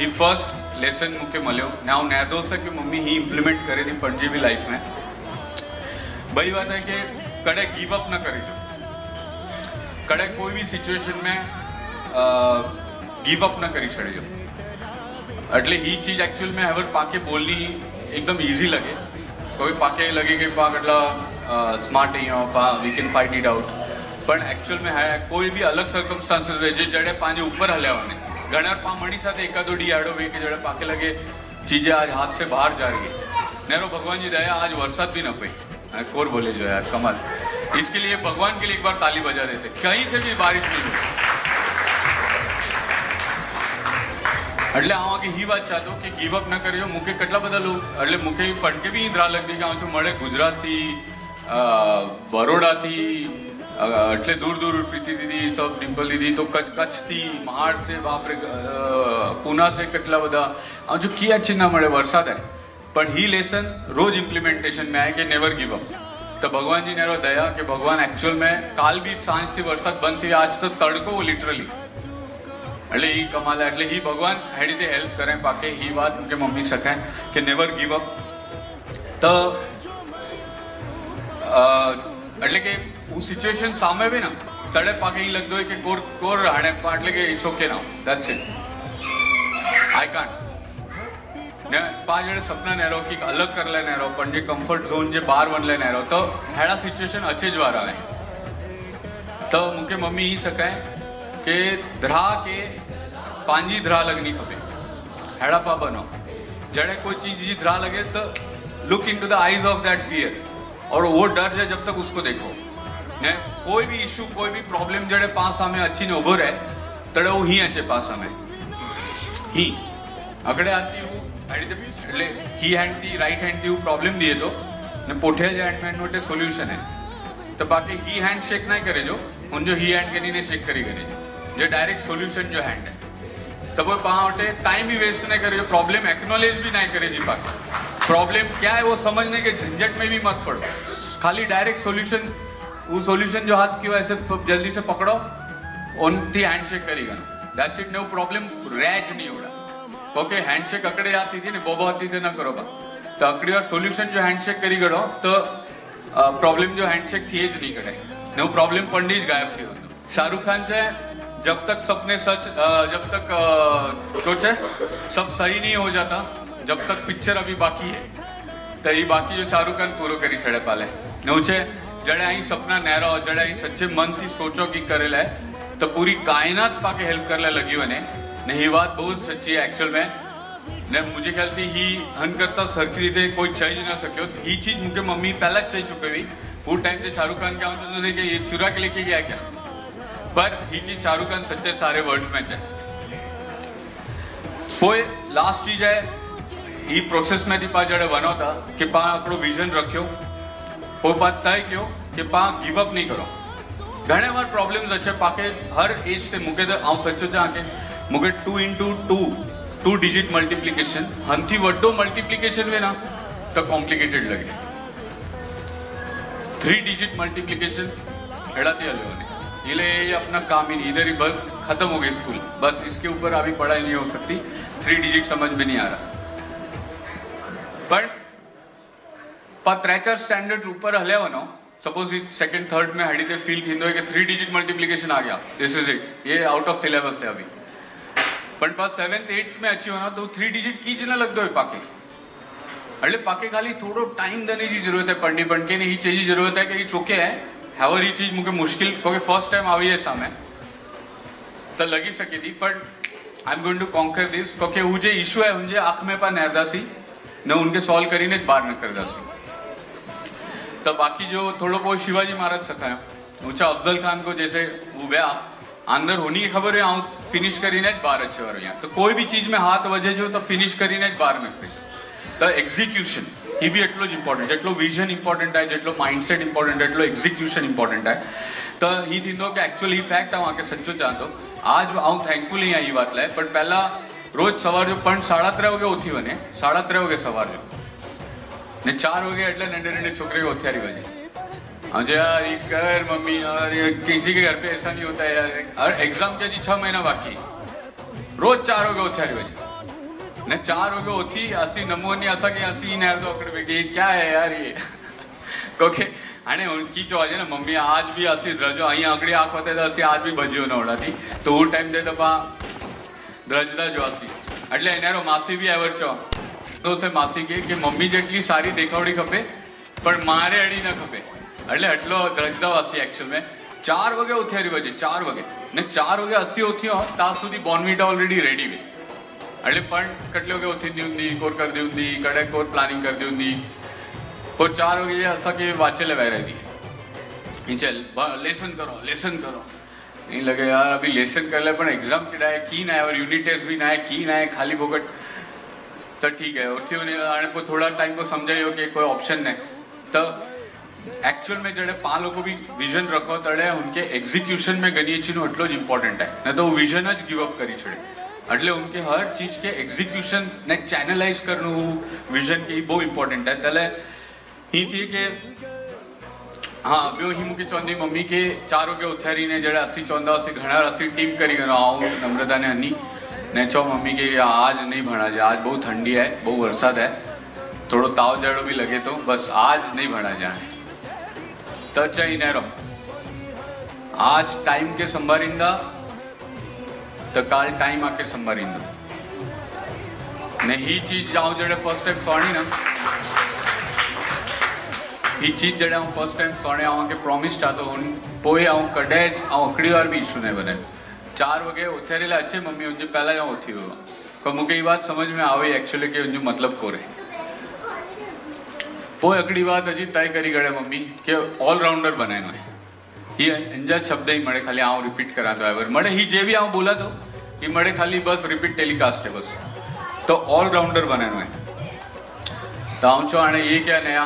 એ ફર્સ્ટ લેસન મૂકે મળ્યો ને હું નહેર દો કે મમ્મી ही ઇમ્પ્લિમેન્ટ કરી હતી પણજી બી લાઈફ में बड़ी बात है कि कड़े गिव अप न करीजो कड़े कोई भी सिचुएशन में गिव अप न करी छड़ीजो એટલે ही चीज एक्चुअल में हैवर पाके बोलनी एकदम इजी लगे कोई पाके लगे कि पा कटला स्मार्ट नहीं हो पा we can fight it out पण एक्चुअल में है कोई भी अलग सर्कमस्टांसिस है जे जड़े पांजे ऊपर हल्या होने घणा पा मणी साथे एकादो डी आड़ो वे के जड़े पाके लगे चीजें आज हाथ से बाहर जा रही है नेरो भगवान जी दया आज बरसात भी न पई कोर बोले जो यार कमाल इसके लिए भगवान के लिए एक बार ताली बजा देते कहीं से भी बारिश नहीं हुई એટલે આમાં કે ही વાત ચાહતો કે ગીવ અપ ન કરજો મુકે કેટલા બધા લોકો એટલે મુકે પડકે બી ઇન્દ્રા લગતી કે આવું મળે ગુજરાતથી બરોડાથી એટલે दूर दूर प्रीति दीदी सब डिम्पल दीदी तो कच्छથી महाड़ से बाप रे पूना से કેટલા બધા આ જો કિયા છે ના મળે વરસાદ है पर ही लेसन रोज इम्प्लीमेंटेशन में आए कि नेवर गिव अप तो भगवान जी ने रो दया कि भगवान एक्चुअल में काल भी सांझ थी वरसाद बंद थी आज तो तड़को लिटरली એટલે એ કમાલ એટલે ही भगवान હેડી રીતે હેલ્પ કરે પાકે ही વાત કે મમ્મી શકાય કે નેવર ગીવ અપ તો એટલે કે હું સિચ્યુએશન સામે બી ના ચડે પાકે એ લગતો હોય કે કોર હાણે એટલે કે it's okay now that's it I can't ને પા જડે સપના નહેરો કે અલગ कर ले नहरो पण जे कम्फर्ट झोन जे बाहर बनले नहरो तो हेड़ा सिच्युएशन अचे ज वार आवे तो मुके मम्मी ही शकाय के धरा के पांजी धरा लगनी खपे हेड़ा पा बनो जड़े कोई चीज जी धरा लगे तो look into the eyes of that fear और वो डर जाए जब तक उसको देखो ने कोई भी इशू कोई भी प्रॉब्लम जड़े पास हमें अच्छी ने उभो रहे तड़े वो ही अचे पास हमें ही अगड़े आती हूँ એટલે ही हैंड थी राइट हैंड थी वो प्रॉब्लम दिए तो ने पोठे जे हैंड में नोटे सॉल्यूशन है तो बाकी ही हैंड शेक नहीं करे जो उन जो ही हैंड करी ने शेक करी करे जो डायरेक्ट सॉल्यूशन जो हैंड है तो वो पाटे टाइम भी वेस्ट नहीं करे प्रॉब्लम एक्नॉलेज भी नहीं करे जी पाके प्रॉब्लम क्या है वो समझने के झंझट में भी मत पड़ो खाली डायरेक्ट सॉल्यूशन वो सॉल्यूशन जो हाथ की वैसे जल्दी से पकड़ो उनकी हैंडशेक करी गनो दैट्स इट ने वो प्रॉब्लम रैच नहीं उड़ा ओके हैंडशेक अकड़े आती थी ने बोबो आती थी ना करो बा तो अकड़ी और सॉल्यूशन जो हैंडशेक करी गयो तो प्रॉब्लम जो हैंडशेक थी ज नहीं करे ने वो प्रॉब्लम पढ़नी ज गायब थी शाहरुख खान से जब तक सपने सच जब तक कुछ है सब सही नहीं हो जाता जब तक पिक्चर अभी बाकी है तो ये बाकी जो शाहरुख खान पूरो करी छड़े पाले नौचे जड़े आई सपना नहरो जड़े आई सच्चे मन थी सोचो की करेला है तो पूरी कायनात पाके हेल्प करने लगी बने ने ये बात बहुत सच्ची है एक्चुअल में ने मुझे ख्याल थी ही हन करता सरखी रीते कोई चाहिए ना सक्यो तो ही चीज मुझे मम्मी पहला ज चाहिए चुके हुई वो टाइम से शाहरुख खान क्या होता था कि ये चुरा के लेके गया क्या पर ही चीज शाहरुख खान सच्चे सारे वर्ड्स में है कोई लास्ट चीज है ये प्रोसेस में थी पा जड़े बनो था कि पा अपनो विजन रखियो वो बात तय क्यों कि पा गिव अप नहीं करो घणे बार प्रॉब्लम्स अच्छे पाके हर एज से मुके तो आऊं सच्चो चा के मुके 2 into 2 डिजिट मल्टीप्लिकेशन हंथी वड्डो मल्टीप्लिकेशन में ना तो कॉम्प्लिकेटेड लगे 3 डिजिट मल्टीप्लिकेशन हेड़ाती हले होने ये अपना काम ही नहीं इधर ही बस खत्म हो गई स्कूल बस इसके ऊपर अभी पढ़ाई नहीं हो सकती 3 डिजिट समझ में नहीं आ रहा पर पर 3-4 स्टैंडर्ड्स ऊपर हलिया वञो, सपोज सेकंड थर्ड में हड़ी ते फील थींदो कि 3 डिजिट मल्टीप्लिकेशन आ गया, दिस इज इट, ये आउट ऑफ सिलेबस है अभी। पण पास 7th 8th में अची वञो तो 3 डिजिट की ज न लगदो है पाके, એટલે પાકે ખાલી થોડો ટાઈમ દેने जी जरूरत है पढ़नी पण के नहीं चीज जरूरत है कि ये चुके है हैवर ये चीज मुझे मुश्किल क्योंकि फर्स्ट टाइम आई है सामने तो लगी सकी थी, but I am going to conquer this क्योंकि वो जो इशू है उनके आंख में पा नहरदासी न उनके सॉल्व करीने बाहर न करदासी। तो बाकी जो थोड़ा बहुत शिवाजी महाराज सखाया ऊंचा अफजल खान को जैसे वो व्या अंदर होनी की खबर है आऊं फिनिश करीने बाहर अच्छे वार यहाँ, तो कोई भी चीज में हाथ वजे जो तो फिनिश करीने बाहर निकले। तो एग्जीक्यूशन ही भी एटलो ज इम्पोर्टेंट, जेटलो विजन इम्पोर्टेंट है, जेटलो माइंडसेट इम्पोर्टेंट है, एटलो एग्जीक्यूशन इम्पोर्टेंट है। तो ही थींदो कि एक्चुअली फैक्ट आऊं आके सच्चो चाहतो आज आऊं थैंकफुल ही आई बात लाए, बट पहला रोज सवार जो पण 3:30 वागे उठी वने 3:30 वागे सवार जो ने 4 वागे એટલે नंढे नंढे छोकरे को उठारी बजे अजय यार ये कर मम्मी यार, ये किसी के घर पे ऐसा नहीं होता है यार, और एग्जाम के जी 6 महीना बाकी, रोज 4 वागे उठारी बजे ने 4 वागे उठी असी नमोनी असा की असी नहर दो अकड़ पे क्या है यार ये क्योंकि आने उनकी चौजे ना मम्मी आज भी असी रजो अहीं आकड़ी आंख होते तो असी आज भी भजियो न उड़ाती, तो वो टाइम दे तो द्रजदा जो असी એટલે એનારો માસી બી એવર છો તો સે માસી કે મમ્મી જેટલી સારી દેખાવડી ખપે પણ મારે અડી ન ખપે, એટલે એટલો દ્રજદા વાસી एक्चुअल में 4 વાગે ઉઠ્યારી બજે 4 વાગે ને 4 વાગે 80 ઉઠ્યો તા સુધી બોર્નવીટા ઓલરેડી રેડી વે, એટલે પણ કેટલે વાગે ઉઠી दी हुंदी कोर कर दी हुंदी कड़े कोर प्लानिंग कर दी हुंदी को 4 वागे असा के वाचेले वे रहती चल लेसन करो नहीं लगे यार अभी लेसन कर ले पण एग्जाम किड़ा है की ना है और यूनिट टेस्ट भी ना है की ना है खाली बोगट, तो ठीक है उठी आने को थोड़ा टाइम को समझाइयो कि कोई ऑप्शन नहीं। तो एक्चुअल में जड़े 5 लोग भी विजन रखो तड़े उनके एग्जीक्यूशन में गणिये चीज एटलो ज इम्पोर्टेंट है, नहीं तो वो विजन ज गिव अप करी छड़े, એટલે उनके हर चीज के एग्जीक्यूशन ने चैनलाइज करनु विजन के बहुत इम्पोर्टेंट है। तले ही थी के हाँ बो ही मुझे चौंदी मम्मी के 4 वागे उथारी ने जड़े असी चौंदा असी घना असी टीम करी गयो आऊं नम्रता ने हनी ने चो मम्मी के आज नहीं भणा जाए, आज बहुत ठंडी है बहुत वरसाद है थोड़ो ताव जड़ो भी लगे तो बस आज नहीं भणा जाए, तो चाहिए नहरो आज टाइम के संभारिंदा तो काल टाइम आके संभारिंदा ने ही चीज जाऊं जड़े फर्स्ट टाइम सोनी ना ही चीज जड़े हूँ फर्स्ट टाइम सोने आऊँ के प्रॉमिस चाहतो हूँ पोए आऊँ कड़े आऊँ अकड़ी बार भी इशू नहीं बने 4 वागे उठे अच्छे मम्मी उनसे पहला जाऊँ उठी हुआ तो मुझे ये बात समझ में आवे एक्चुअली कि उनसे मतलब कोरे पोए अकड़ी बात अजी तय करी गड़े मम्मी के ऑलराउंडर बनाए ये अंजा शब्द ही मड़े खाली आऊँ रिपीट करा तो एवर मड़े ही जे भी आऊँ बोला तो कि मड़े खाली बस रिपीट टेलीकास्ट है बस, तो ऑलराउंडर बनाए तो आऊँ चो आने ये क्या नया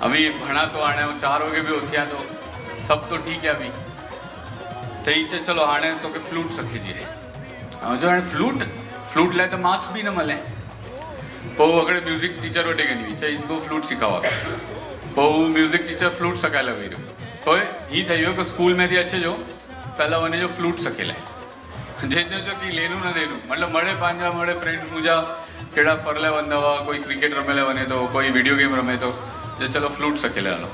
अभी भणा तो आने 4 वागे भी उठिया तो सब तो ठीक है अभी तो ये चलो आने तो के फ्लूट सखी जी जो आने फ्लूट ले तो मार्क्स भी न मिले, पो अगर म्यूजिक टीचर वटे गई चाहिए इनको फ्लूट सिखावा पो म्यूजिक टीचर फ्लूट सकायला वी तो ही थी कि स्कूल में थी अच्छे जो पहला वने जो फ्लूट सकेला जेने जो कि लेनू ना देनू मतलब मड़े पांजा मड़े फ्रेंड्स मुझा केड़ा फरले वंदवा कोई क्रिकेट रमेले वने तो कोई वीडियो गेम रमे तो जो चलो फ्लूट सकेले हलो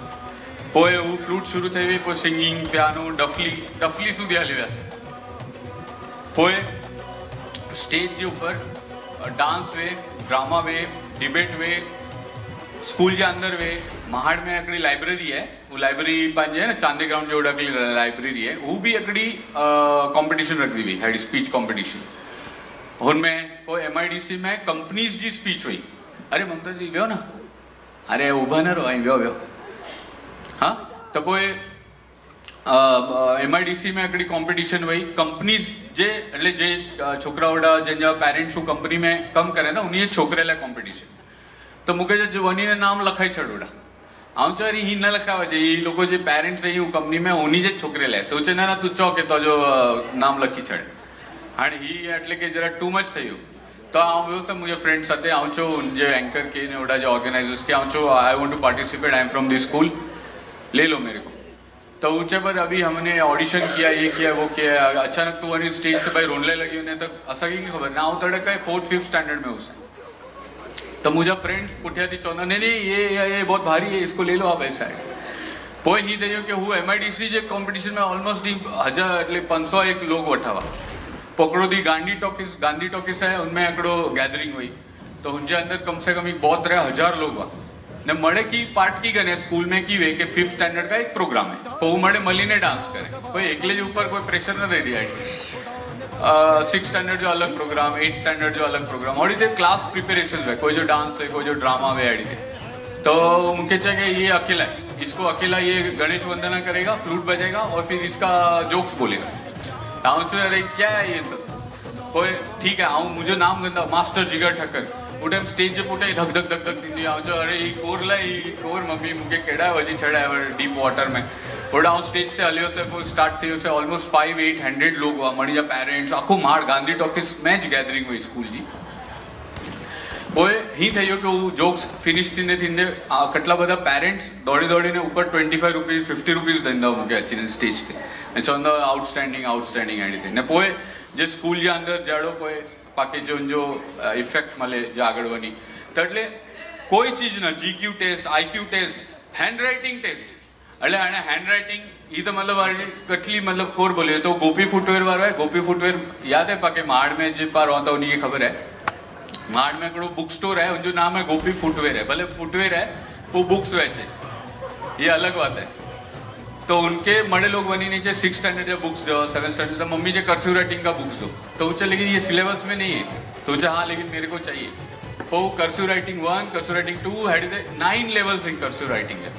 पोए वो फ्लूट शुरू थी हुई पो सिंगिंग पियानो डफली सुधी हली व्यासे पोए स्टेज के ऊपर डांस वे ड्रामा वे डिबेट वे स्कूल के अंदर वे महाड़ में अकड़ी लाइब्रेरी है वो लाइब्रेरी पांजे है ना चांदे ग्राउंड जो अकड़ी लाइब्रेरी है वो भी अकड़ी कंपटीशन रख दी हुई हेड स्पीच कंपटीशन उनमें वो MIDC में कंपनीज जी स्पीच हुई, अरे ममता जी व्यो ना अरे उभा न रहो अँ व्यो व्यो हाँ तो कोई MIDC में अकड़ी कॉम्पिटिशन हुई कंपनीज जे એટલે જે છોકરાઓડા જેના પેરેન્ટ્સ કંપની में कम करे था उन्हीं छोकरे ला कॉम्पिटिशन तो मुके जो वनी ने नाम लखाई छड़ोड़ा आऊं चारी ही न लखावा जे ये लोग जो पेरेंट्स है कंपनी में उन्हीं जे छोकरे ले तो चेना ना तू चौके तो जो नाम लखी छड़े हाँ ही એટલે કે जरा टू मच थयो तो आऊं से मुझे फ्रेंड्स साथे आऊं छो जो एंकर के ने ओडा जो ऑर्गेनाइजर्स के आऊं छो I want to participate I am from this school ले लो मेरे को, तो ऊंचे पर अभी हमने ऑडिशन किया ये किया वो किया अचानक तो वही स्टेज पे भाई रोने लगी उन्हें तक असा की खबर ना आऊं तड़े का 4th 5th स्टैंडर्ड में उसे तो मुझे फ्रेंड्स पुठिया थी चवंदा नहीं ये बहुत भारी है, इसको ले लो आप ऐसा है। पोइ हीअं थियो कि हू MIDC जे कॉम्पिटिशन में ऑलमोस्ट 1000 એટલે 501 लोग वठा हुआ। पकड़ो थी गांधी टॉकीस है, उनमें हिकिड़ो गैदरिंग हुई, तो उनके अंदर कम से कम 1000 लोग हुआ ने मड़े की पार्ट की गने स्कूल में की वे कि 5th स्टैंडर्ड का एक प्रोग्राम है, तो वो मड़े मलीने डांस करे, कोई एकले के ऊपर कोई प्रेशर न दे दिया। 6th स्टैंडर्ड जो अलग प्रोग्राम, 8th स्टैंडर्ड जो अलग प्रोग्राम, और इतने क्लास प्रिपरेशन है, कोई जो डांस है, कोई जो ड्रामा वे अड़ी थे। तो मुझे चाहिए कि ये अकेला है, इसको अकेला ये गणेश वंदना करेगा, फ्लूट बजेगा और फिर इसका जोक्स बोलेगा। अरे क्या है ये सब, कोई ठीक है मुझे नाम गंदा मास्टर जिगर ठक्कर उठे स्टेज जे पुटे धक धक धक धक थी अरे कोर मम्मी मुझे केड़ा वजी छड़ा डीप वाटर में ओड़ा स्टेज ते हलियो से स्टार्ट थी ऑलमोस्ट 500-800 लोग हुआ मड़ी जा पेरेंट्स आखो मार गांधी टॉकीस में ज गैदरिंग हुई स्कूल जी। पोइ ही थयो कि वो जोक्स फिनिश थींदे थींदे कटला बधा पेरेंट्स दौड़ी ने ऊपर 25 रुपीज़ 50 रुपीज़ दींदा मूंखे अची स्टेज ते ऐं चवंदा आउटस्टैंडिंग अहिड़ी थी ने पोइ जे स्कूल जे अंदर जहिड़ो पोइ पाके जो इफेक्ट मले जे आगळ वञी त એટલે कोई चीज न GQ test IQ test handwriting test એટલે हाणे हैंड राइटिंग ई तो मतलब कटली मतलब कोर बोले तो गोपी फुटवेयर वारो है। गोपी फुटवेयर याद है पाके माड़ में जे पार रहता उन्हीं की खबर है, माड़ में हिकिड़ो बुक स्टोर है उनजो नाम है गोपी फुटवेयर है, भले फुटवेयर है वो बुक्स वेचे, ये अलग बात है। तो उनके मड़े लोग बनी नीचे 6th स्टैंडर्ड के बुक्स दो, 7th स्टैंडर्ड, तो मम्मी जो कर्सिव राइटिंग का बुक्स दो, तो उसे लेकिन ये सिलेबस में नहीं है, तो उसे हाँ लेकिन मेरे को चाहिए। वो cursive writing 1 cursive writing 2 had 9 levels in cursive writing है,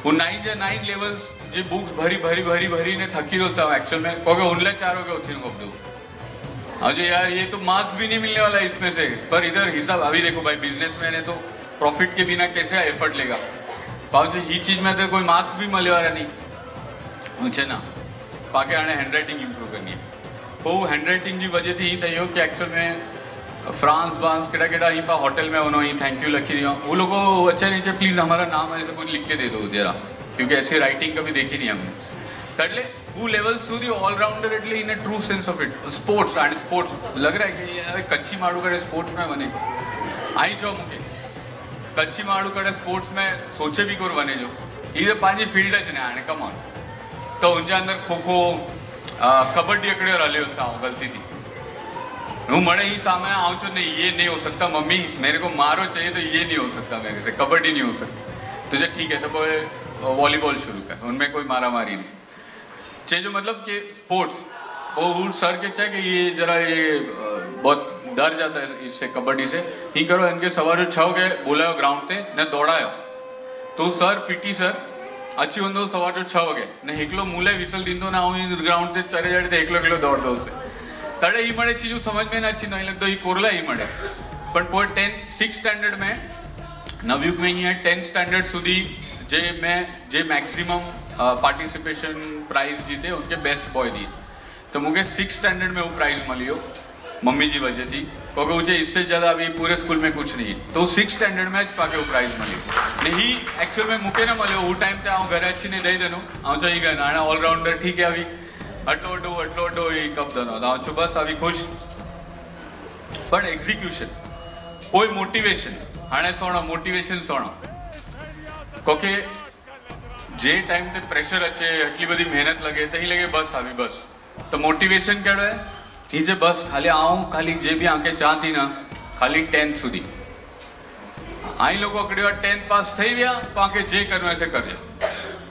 वो 9 लेवल्स जो बुक्स भरी ने थकी रो सब एक्चुअल में क्योंकि उनले चारों के उठी को दो अजय यार ये तो मार्क्स भी नहीं मिलने वाला इसमें से, पर इधर हिसाब अभी देखो भाई बिजनेसमैन है तो प्रॉफिट के बिना कैसे एफर्ट लेगा, पाँच ये चीज में तो कोई मार्क्स भी मिले वाला नहीं मुझे ना पाके आने हैंड राइटिंग इम्प्रूव करनी है। वो हैंड राइटिंग की वजह थी ही थी कि एक्चुअल में फ्रांस बांस केड़ा ही पा होटल में उन्होंने थैंक यू लिखी दिया, वो लोगों को अच्छा नीचे प्लीज हमारा नाम ऐसे कुछ लिख के दे दो जरा, क्योंकि ऐसी राइटिंग कभी देखी नहीं हमने। એટલે who levels to the all rounder એટલે in a true sense of it sports and sports लग रहा है कि यार कच्ची माड़ू करे स्पोर्ट्स में बने आई चो मुझे कच्ची माड़ू करे स्पोर्ट्स में सोचे भी कोर बने जो ये पांच फील्ड ज ने आने कम ऑन तो उनके अंदर खो खो कबड्डी अकड़े रले गलती थी हूँ मड़े ही सामने आऊँ चो नहीं ये नहीं हो सकता मम्मी मेरे को मारो चाहिए तो ये नहीं हो सकता मेरे से कबड्डी नहीं हो सकती तुझे ठीक है तो कोई वॉलीबॉल शुरू कर उनमें कोई मारा मारी नहीं चाहिए जो मतलब कि स्पोर्ट्स वो सर के चाहे कि ये जरा ये बहुत डर जाता है इससे कबड्डी से ही करो इनके सवार 6 के बोलायो ग्राउंड पे ने दौड़ायो तो सर पीटी सर अच्छी होंगे सवार 6 वगे ने एकलो मूले विसल दींदो ना हूँ ग्राउंड से चले जाते एकलो दौड़ दो उससे तड़े ही मड़े चीजों समझ में ना अच्छी नहीं लगता ही कोरला ही मड़े बट पोइ 6th स्टैंडर्ड में नवयुग में ही है 10th स्टैंडर्ड सुधी जे मैक्सिमम पार्टिसिपेशन प्राइज जीते उनके बेस्ट बॉय दिए तो मुझे 6th स्टैंडर्ड में वो प्राइज मिलियो मम्मी जी वजह थी क्योंकि मुझे इससे ज़्यादा अभी पूरे स्कूल में कुछ नहीं है तो 6th स्टैंडर्ड में पाके वो प्राइज मिलियो नहीं एक्चुअल में मुझे ना मिलो वो टाइम पे घर अच्छी नहीं दे देनो आऊँ चाहिए गए ना ऑलराउंडर ठीक है अभी अटलो ये कब दनो आऊँ छो बस अभी खुश बट एग्जीक्यूशन कोई मोटिवेशन हाँ सोना मोटिवेशन सोना क्योंकि जे टाइम ते प्रेशर अचे एटली बड़ी मेहनत लगे तो ही लगे बस अभी बस तो मोटिवेशन कड़ो है ही जे बस खाली आऊँ खाली जे भी आके चाहती ना खाली 10th सुधी आई लोग अकड़ी बार 10th पास थी गया तो आके जे करना ऐसे कर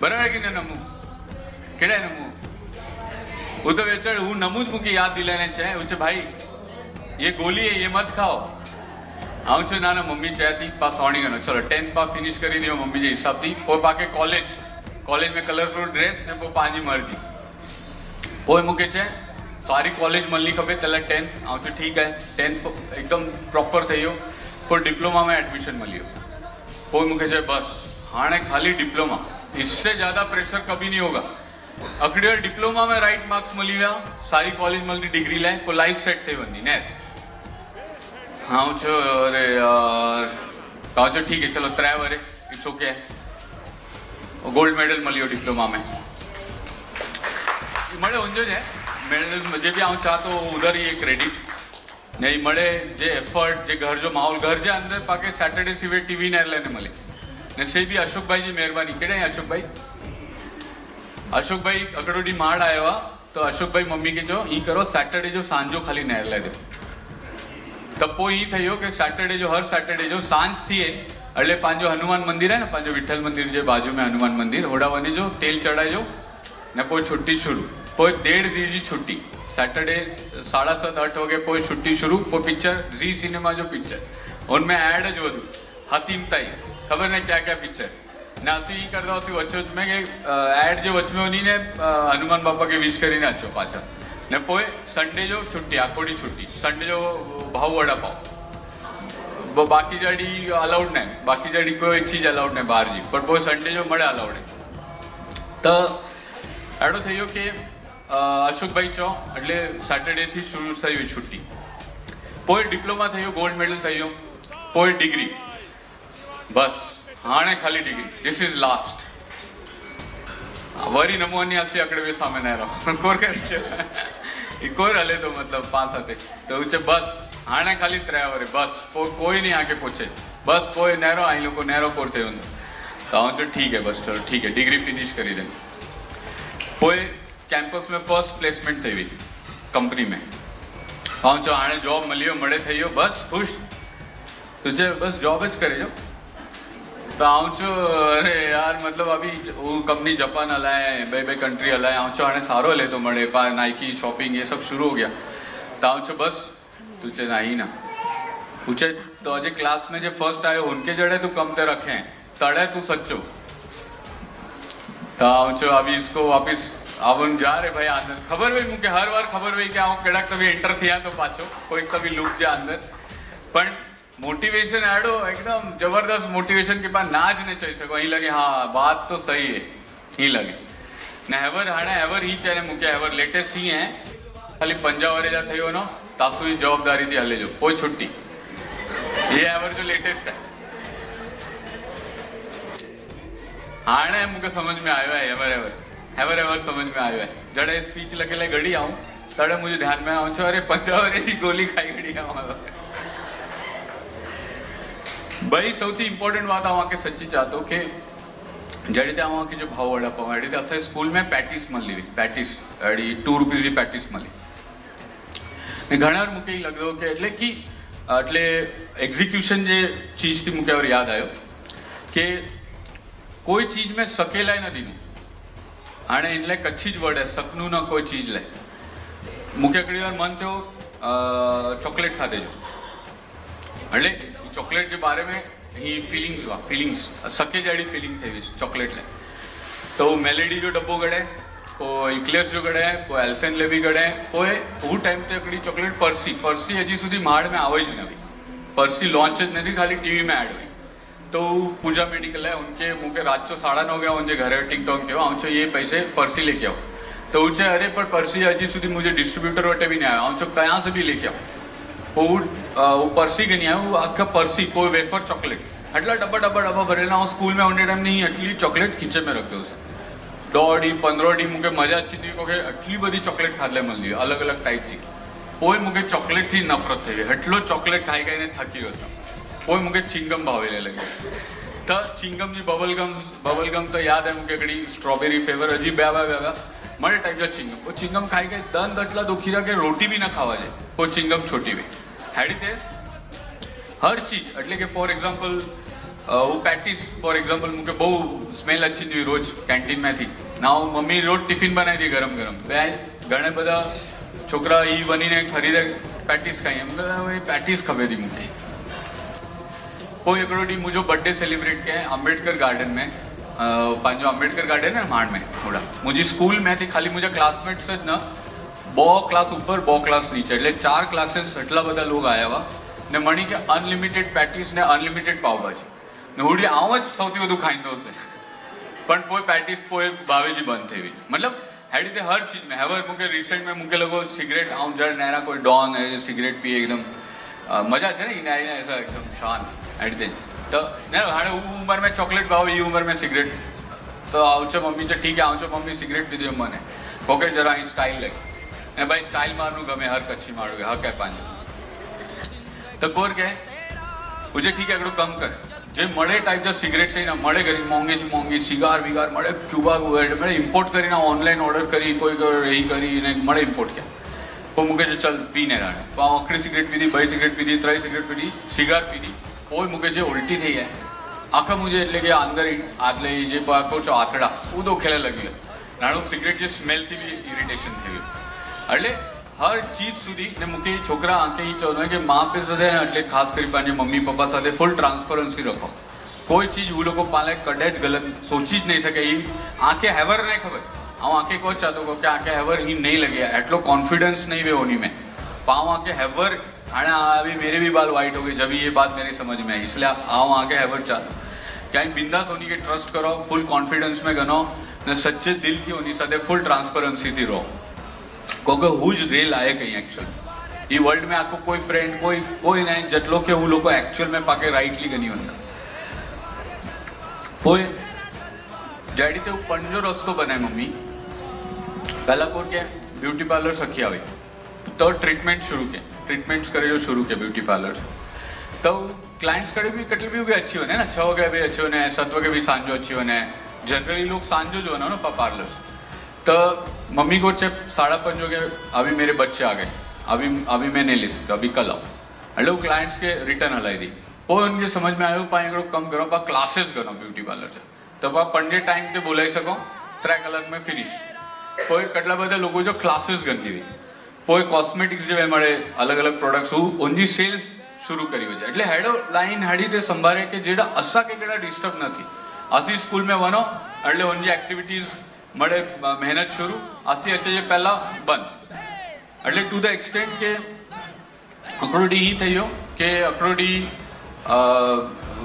बराबर है कि नहीं नमू केड़ा है नमू वो तो बेचारे हूँ नमू ज मुझे याद दिलाने चाहे उसे भाई ये गोली है ये मत खाओ आऊँ छो ना मम्मी चाहती पास आवनी गनो चलो 10th पास फिनिश करी दियो मम्मी जे हिसाब थी पोइ पाके कॉलेज में कलरफुल ड्रेस ने पोइ पंहिंजी मर्जी पोइ मूंखे चए सारी कॉलेज मिलनी खपे तले 10th आऊँ छो ठीक है 10th एकदम प्रॉपर थी वियो पोइ डिप्लोमा में एडमिशन मिलियो पोइ मूंखे चए बस हाँ खाली डिप्लोमा इससे ज़्यादा प्रेशर कभी नहीं होगा अकड़ी डिप्लोमा में राइट मार्क्स मिली विया सारी कॉलेज मिलती डिग्री लाए पोइ लाइफ सेट थी वही ने हाँ छो अरे यार कहा छो ठीक है चलो 3 वरे इट्स ओके गोल्ड मेडल मिलियो डिप्लोमा में मड़े उनजो है मेडल मुझे भी आऊँ चाह तो उधर ही क्रेडिट नहीं मळे जे एफर्ट जे घर जो माहौल घर जे अंदर पाके सैटरडे सिवाय टीवी न लेने मले ने से भी अशोक भाई जी मेहरबानी केड़े अशोक भाई अकड़ोडी माड़ आया हुआ तो अशोक भाई मम्मी के जो ई करो सैटरडे जो सांजो खाली नहर ले दो तब पोइ ई थयो कि सैटरडे जो हर सैटरडे जो सांझ थी એટલે પાંજો હનુમાન મંદિર है ना પાંજો विठल मंदिर जे बाजू में हनुमान मंदिर होड़ा वने जो तेल चढ़ाई ने पोइ छुट्टी शुरू पोइ 1.5 दी जी छुट्टी सैटरडे 7:30 8 हो गए पोइ छुट्टी शुरू पोइ पिक्चर जी सिनेमा जो पिक्चर उनमें एड ज वधु हतीम ताई खबर नहीं क्या क्या पिक्चर ने असी करता वच वच में कि एड जो वच में वनी ने हनुमान बापा के विश करीने अचो पाछा ने पोइ संडे जो छुट्टी आखोड़ी छुट्टी संडे जो भाव वड़ा पाव बाकी जड़ी अलाउड नहीं बाकी जड़ी कोई चीज अलाउड नहीं बाहर जी पर पोइ संडे जो मळे अलाउड है तो एडो थयो कि अशोक भाई चो એટલે सैटरडे थी शुरू થઈ छुट्टी पोइ डिप्लोमा थयो गोल्ड मेडल थयो पोइ डिग्री बस हाणे खाली degree this is last worry नमोनी आसी अकड़े वे सामे न रहो कोर कर कोर हले तो मतलब पास आते तो उचे बस हाणे खाली 3 वरे बस कोई नहीं आके पूछे बस पोइ नहरो आई लोग नहरो कोर थे तो तो ठीक है बस चलो ठीक है डिग्री फिनिश करी दे पोइ कैंपस में फर्स्ट प्लेसमेंट थी हुई कंपनी में चो हाँ जॉब मिलियो मड़े थी बस खुश तुझे बस जॉब ज करे जो तो चो अरे यार मतलब अभी वो कंपनी जापान हलाए बे कंट्री हलाए चो हाँ सारो हले तो मड़े पा नाइकी शॉपिंग ये सब शुरू हो गया तो चो बस तुझे नहीं ना पूछे तो अजय क्लास में जो फर्स्ट आयो उनके जड़े तू कम ते रखे तड़े तू सच्चो तो चो अभी इसको वापिस अब जा रहे भाई आनंद खबर भाई मुझे हर बार खबर भाई कि केड़ा तभी एंटर थिया तो पाछो कोई तभी लूप जा अंदर पण मोटिवेशन एडो एकदम जबरदस्त मोटिवेशन के बाद नाज ने चई सको ही लगे हाँ बात तो सही है ही लगे ने एवर हाणे एवर ही चले मुके एवर लेटेस्ट ही है खाली 50 वरे जा थयो नो तासु ही जवाबदारी थी हले जो कोई छुट्टी ये एवर जो लेटेस्ट है हाणे मुके समझ में आयो है एवर एवर समझ में आयो है जड़े स्पीच लगे घड़ी आऊं तड़े मुझे ध्यान में आऊं अरे 50 वरे की गोली खाई घड़ी आऊं भाई सौथी इंपॉर्टेंट बात आके सच्ची चाहतो कि जड़ी की जो भाव वड़ा पाव अड़ी असां स्कूल में पैटिस मली हुई पैटिस अड़ी 2 रुपीस की पैटिस मली ने घणा मुके ही लगो कि એટલે की એટલે एग्जीक्यूशन जे चीज थी मुके और याद आयो कि कोई चीज में सकेलाय नहीं नु हाणे इनले कच्छी ज वर्ड है सकनू ना कोई चीज ले मुके कड़ी बार मन थयो चॉकलेट खाधे जो એટલે चॉकलेट के बारे में ही फीलिंग्स सके जड़ी फीलिंग थी चॉकलेट ले तो मेलेडी जो डब्बो गड़े पोइ इक्लेयर्स जो गड़े पोइ एल्फेनलेबी गड़े पोइ वो टाइम ते हिकिड़ी चॉकलेट पर्सी हजी सुधी माड़ में आवे ज न हुई पर्सी लॉन्च ज नहीं खाली टीवी में ऐड हुई तो पूजा मेडिकल है उनके मुके रात चो 9:30 गया उनके घरे टिंग टोंग के आऊँ ये पैसे पर्सी लेके आओ तो उचे अरे पर पर्सी हजी सुधी मुझे डिस्ट्रीब्यूटर वटे भी नहीं आया आऊँ कहाँ से भी लेके आओ वो पर्सी के नहीं आया वो आखा पर्सी कोई वेफर चॉकलेट एटला डब्बा भरेला स्कूल में उन टाइम नहीं एटली चॉकलेट खींचे में रख दो 10-15 डी मुझे मजा अच्छी थी क्योंकि एटली बड़ी चॉकलेट खादले मिली अलग अलग टाइप की कोई मुझे चॉकलेट थी नफरत थी एटलो चॉकलेट खाई खाई ने थकी रहो कोई मुझे चिंगम भावेले लगे तो चिंगम जी बबलगम तो याद है मुझे कड़ी स्ट्रॉबेरी फ्लेवर हजी ब्या मरे टाइप जो चिंगम वो चिंगम खाई खाई दंत एटला दुखी रहा कि रोटी भी ना खावा जाए वो चिंगम छोटी हुई हेड़ी हर चीज एटले के फॉर एग्जाम्पल वो पैटिस फॉर एग्जाम्पल मुझे बहु स्मेल अच्छी थी रोज कैंटीन में थी ना मम्मी रोज टिफिन बनाई थी गरम घणे बधा छोकरा ई बनी ने खरीदे पैटिस खाई पैटिस खपे थी मुझे कोई हिकिड़ो ॾींहुं मुझो बर्थडे सेलिब्रेट कयईं अम्बेडकर गार्डन में पंहिंजो अम्बेडकर गार्डन है माण में थोड़ा मुझी स्कूल में थी खाली मुझे क्लासमेट्स ज न 2 क्लास ऊपर 2 क्लास नीचे એટલે 4 क्लासेस એટલા બધા लोग आया हुआ ने मणी के अनलिमिटेड पैटिस ने अनलिमिटेड पावभाजी ने हुडी आव ज સૌથી વધુ ખાઈंदो से पण पोइ पैटिस पोइ भावेजी बंद थी हुई मतलब हेडी ते हर चीज में हैवर मुके रिसेंट में मुके लगो सिगरेट आऊं जड़ नहरा कोई डॉन है सिगरेट पिए एकदम मजा है ना इना ऐसा एकदम शान हेडी ते तो ने हाणे उम्र में चॉकलेट भाव ई उम्र में सिगरेट तो आवचो मम्मी च ठीक है आवचो मम्मी सिगरेट पीधो मने कोके जरा स्टाइल लगी भाई स्टाइल मारू गमे हर कच्छी मारू हक है पांजो તો કોર કે પૂછે ઠીક એકડો કમ કર જે મળે ટાઈપ જો સિગરેટ છે ને મળે કરી મોંઘીથી મોંઘી સિગાર વિગાર મળે ક્યુબા મળે ઇમ્પોર્ટ કરીને ઓનલાઈન ઓર્ડર કરી કોઈ એ કરીને મળે ઇમ્પોર્ટ ક્યાં તો મૂકે છે ચલ પીને રાણે તો આખરી સિગરેટ પીધી 2 સિગરેટ પીધી 3 સિગરેટ પીધી સિગાર પીધી કોઈ મૂકે છે ઉલટી થઈ જાય આખા મુજે એટલે કે અંદર આટલે જે પાકો છો આતડા ઉદો ખેલે લગી નાનું સિગરેટ જે સ્મેલથી બી ઇરિટેશન થઈ ગયું એટલે હર ચીજ સુધી ને મૂકે છોકરા આંકે એ ચાહતો હોય કે माँ पे સાથે ને એટલે ખાસ કરી પાંજે મમ્મી પપ્પા સાથે ફૂલ ટ્રાન્સપરન્સી રાખો કોઈ ચીજ वो લોકો પાલે કદાચ ગલત સોચી જ નહીં શકે એ આંકે હેવર નહીં ખબર હું આંકે કોઈ ચાहतो को कि आंके हैवर ही नहीं लगे एटलो कॉन्फिडेंस नहीं वे होनी में पाँव आंके हैवर हाँ अभी मेरे भी बाल वाइट हो गए जब ये बात मेरी समझ में आई इसलिए आओ आंके हैवर चाहता क्या बिंदास होनी के ट्रस्ट करो फुल कॉन्फिडेंस में गनो ने सच्चे दिल थी होनी साथे फुल ट्रांसपेरेंसी थी रहो क्योंकि हुज रे लायक है एक्चुअल ये वर्ल्ड में आपको कोई फ्रेंड कोई नहीं जटलो के वो लोग एक्चुअल में पाके राइटली गनी होता कोई जैडी ते पंजो रस्तो बनाए मम्मी पहला कोर के ब्यूटी पार्लर सखी आई तो ट्रीटमेंट शुरू के ट्रीटमेंट्स करे जो शुरू के ब्यूटी पार्लर तो क्लाइंट्स कड़े भी कटली भी अच्छी होने ना 6 वागे भी अच्छे होने 7 वागे भी सांजो अच्छी होने जनरली लोग सांजो जो है ना पार्लर तो मम्मी को जब 5:30 हो गए अभी मेरे बच्चे आ गए अभी मैं नहीं ले सकता अभी कल आओ એટલે હું ક્લાયન્ટ્સ કે રિટર્ન હલાવી દી કોઈ ઉનકે સમજ में आयो पाए कम करो पा क्लासेस करो ब्यूटी पार्लर से तो पा पंडे टाइम ते बोलाई सको 3 કલાક में फिनिश કોઈ કેટલા બધા લોકો જો ક્લાसेस ગંદી हुई કોઈ કોસ્મેટિક્સ જે મળે અલગ અલગ પ્રોડક્ટ્સ હું ઓનલી સેલ્સ शुरू करी हो जाए એટલે હેડો લાઈન હાડી તે સંભાળે કે જેડા અસા કે કેડા ડિસ્ટર્બ નથી આસી સ્કૂલ में વનો એટલે ઓનલી એક્ટિવિટીઝ મળે મહેનત शुरू આસી અચે જે પહેલા બંધ એટલે ટુ ધ એક્સટેન્ટ કે અકરોડી ही થયો કે અકરોડી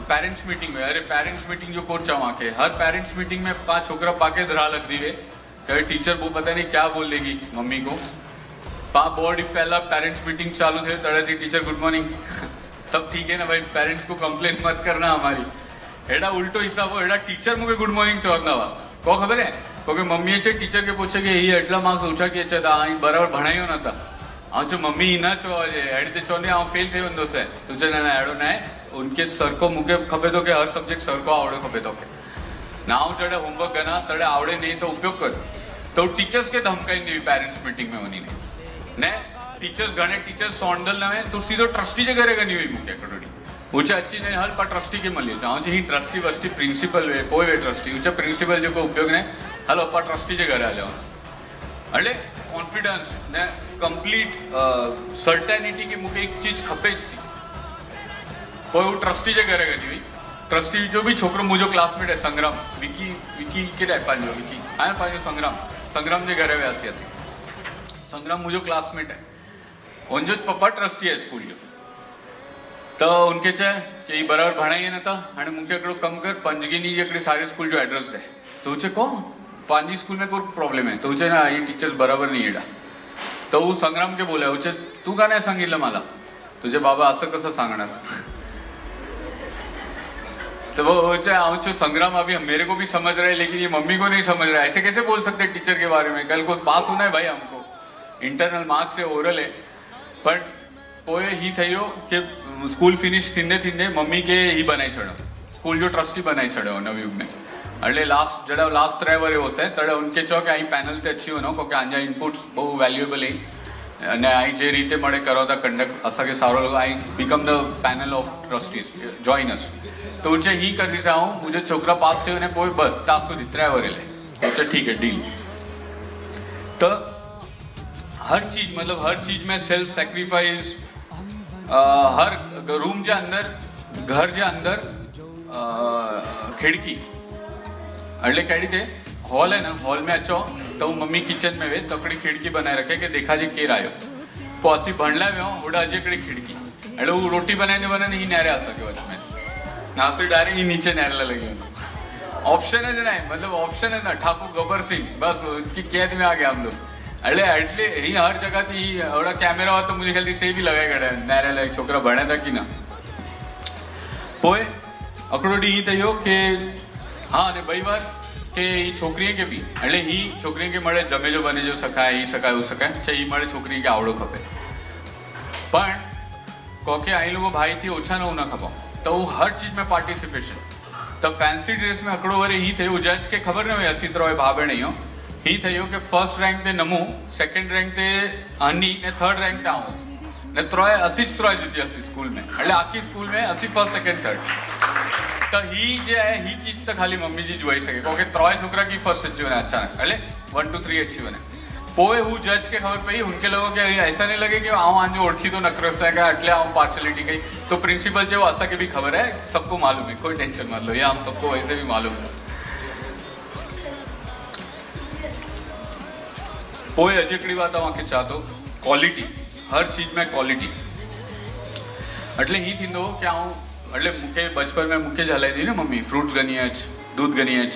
पेरेंट्स मीटिंग में अरे पेरेंट्स मीटिंग जो कोच चावा के हर पेरेंट्स मीटिंग में 5 छोकरा पाके धरा लग दी वे कभी टीचर वो पता नहीं क्या बोल देगी मम्मी को पा बोर्ड पहला पेरेंट्स मीटिंग चालू थे तड़े थी टीचर गुड मॉर्निंग सब ठीक है ना भाई पेरेंट्स को कंप्लेन मत करना हमारी एडा उल्टो हिसाब हो एडा टीचर मुझे गुड मॉर्निंग चौथना वा को खबर है क्योंकि मम्मी अच्छे टीचर के पूछे कि ये एटला मार्क्स ओछा किए था बराबर भणायो न था हाँ जो मम्मी ही ना चो एडते चोने हाँ फेल थे उन से तुझे ना एडो ना उनके सर को मुके खपे तो के हर सब्जेक्ट सर को आवड़े खपे तो के ना हूँ चढ़े होमवर्क गना तड़े आवड़े नहीं तो उपयोग कर तो टीचर्स के धमकाई दी पेरेंट्स मीटिंग में होनी नहीं ने टीचर्स घणे टीचर्स सौंडल नवे तो सीधो ट्रस्टी जे घरे गनी हुई मुके कटोडी उचे अच्छी नहीं हल पर ट्रस्टी के मलियो चाहो जी ट्रस्टी वस्टी प्रिंसिपल वे कोई वे ट्रस्टी उचे प्रिंसिपल जो को उपयोग ने हलो पर ट्रस्टी जे घरे आलो એટલે कॉन्फिडेंस ने कंप्लीट सर्टेनिटी की मुके एक चीज खपेज थी कोई वो ट्रस्टी जे घरे गनी हुई ट्रस्टी जो भी छोकरो मुझो क्लासमेट है संग्राम विकी के टाइप पाजो विकी आया पाजो संग्राम जे घरे वे आसी संग्राम मुझो क्लासमेट है उनजो पप्पा ट्रस्टी है स्कूल जो तो उनके चे कि बराबर भणाई न था हाणे मुके एकड़ो कम कर पंजगीनी जे एकड़ी सारी स्कूल जो एड्रेस है तो उचे को पांजी स्कूल में कोई प्रॉब्लम है तो उचे ना ये टीचर्स बराबर नहीं एडा तो वो संग्राम के बोले उचे तू का नाही सांगितलं मला तुझे बाबा असं कसं सांगणार तो वो उचे संग्राम अभी मेरे को भी समझ रहे लेकिन ये मम्मी को नहीं समझ रहा ऐसे कैसे बोल सकते टीचर के बारे में कल को पास होना है भाई हमको इंटरनल मार्क्स है ओरल है पर पोए ही थयो कि स्कूल फिनिश थींदे थींदे मम्मी के ही बनाई छड़ो स्कूल जो ट्रस्टी बनाई छड़ो नवयुग में એટલે લાસ્ટ જડા લાસ્ટ 3 વરે હોશે તડે ઉનકે ચો કે અહીં પેનલ તે अच्छी होनो क्योंकि आंजा इनपुट्स बहु वैल्यूएबल है અને અહીં જે રીતે મળે કરોતા કન્ડક્ટ અસા કે સારો લોકો અહીં become the panel of trustees join અસ તો ઉચે ही कर दिसा हूं मुझे छोकरा पास થયો ને કોઈ બસ તાસુ દી 3 વરે લે तो ठीक है डील तो हर चीज मतलब हर चीज में सेल्फ सैक्रिफाइस हर रूम के अंदर घर के अंदर खिड़की એટલે કઈ રીતે हॉल है ना हॉल में अचो तो मम्मी किचन में वे तकड़ी खिड़की बनाए रखे कि देखा जी केर आयो तो असी भणला व्यो ओडा अजे कड़ी खिड़की એટલે वो रोटी बनाने ही नहरे आ सके वच में ना फिर डायरेक्ट ही नीचे नहरला लगी ऑप्शन है ना मतलब ऑप्शन है ना ठाकुर गब्बर सिंह बस इसकी कैद में आ गया हम लोग એટલે ही हर जगह थी ओडा कैमरा हो तो मुझे ख्याल से भी लगाए गए नहरे लायक छोकरा भणे था कि ना पोए अकड़ोडी ही थयो के हाँ ने बई बार के ही छोकरी के भी એટલે ही छोकरी के મળે જમે જો બને જો સકાય ही સકાય हो सकाय છે ही મળે छोकरी के आवड़ो खपे पण कोके आई लोगों भाई थी ओछा न ना खपा तो वो हर चीज में पार्टिसिपेशन तो फैंसी ड्रेस में अकड़ो वरे ही थे जज के खबर न हुई असी तरह भाव भेण हो ही थयो कि फर्स्ट रैंक ते नमू सेकंड रैंक ते अनी ने थर्ड रैंक ते आऊं ने त्रोय असी ज त्रोय जीती असी स्कूल में એટલે આખી સ્કૂલ में असी फर्स्ट सेकंड थर्ड तो ही जे है ही चीज तो खाली मम्मी जी જોઈ શકે क्योंकि त्रोय छोकरा की फर्स्ट अचीव ने अचानक એટલે 1 2 3 अचीव ने पोए हूँ जज के खबर पई उनके लोगों के ऐसा नहीं लगे कि आऊं आज ओळखी तो नकरस है का એટલે आऊं पार्शियलिटी कही तो प्रिंसिपल जो असा के भी खबर है सबको मालूम है कोई टेंशन मत लो ये हम सबको वैसे भी मालूम है पोए अजीकड़ी बात तव्हांखे चवां थो क्वालिटी हर चीज में क्वालिटी એટલે ही थींदो कि आऊं એટલે मूंखे बचपन में मूंखे ज हलाईंदी न मम्मी फ्रूट्स गनी अच दूध गनी अच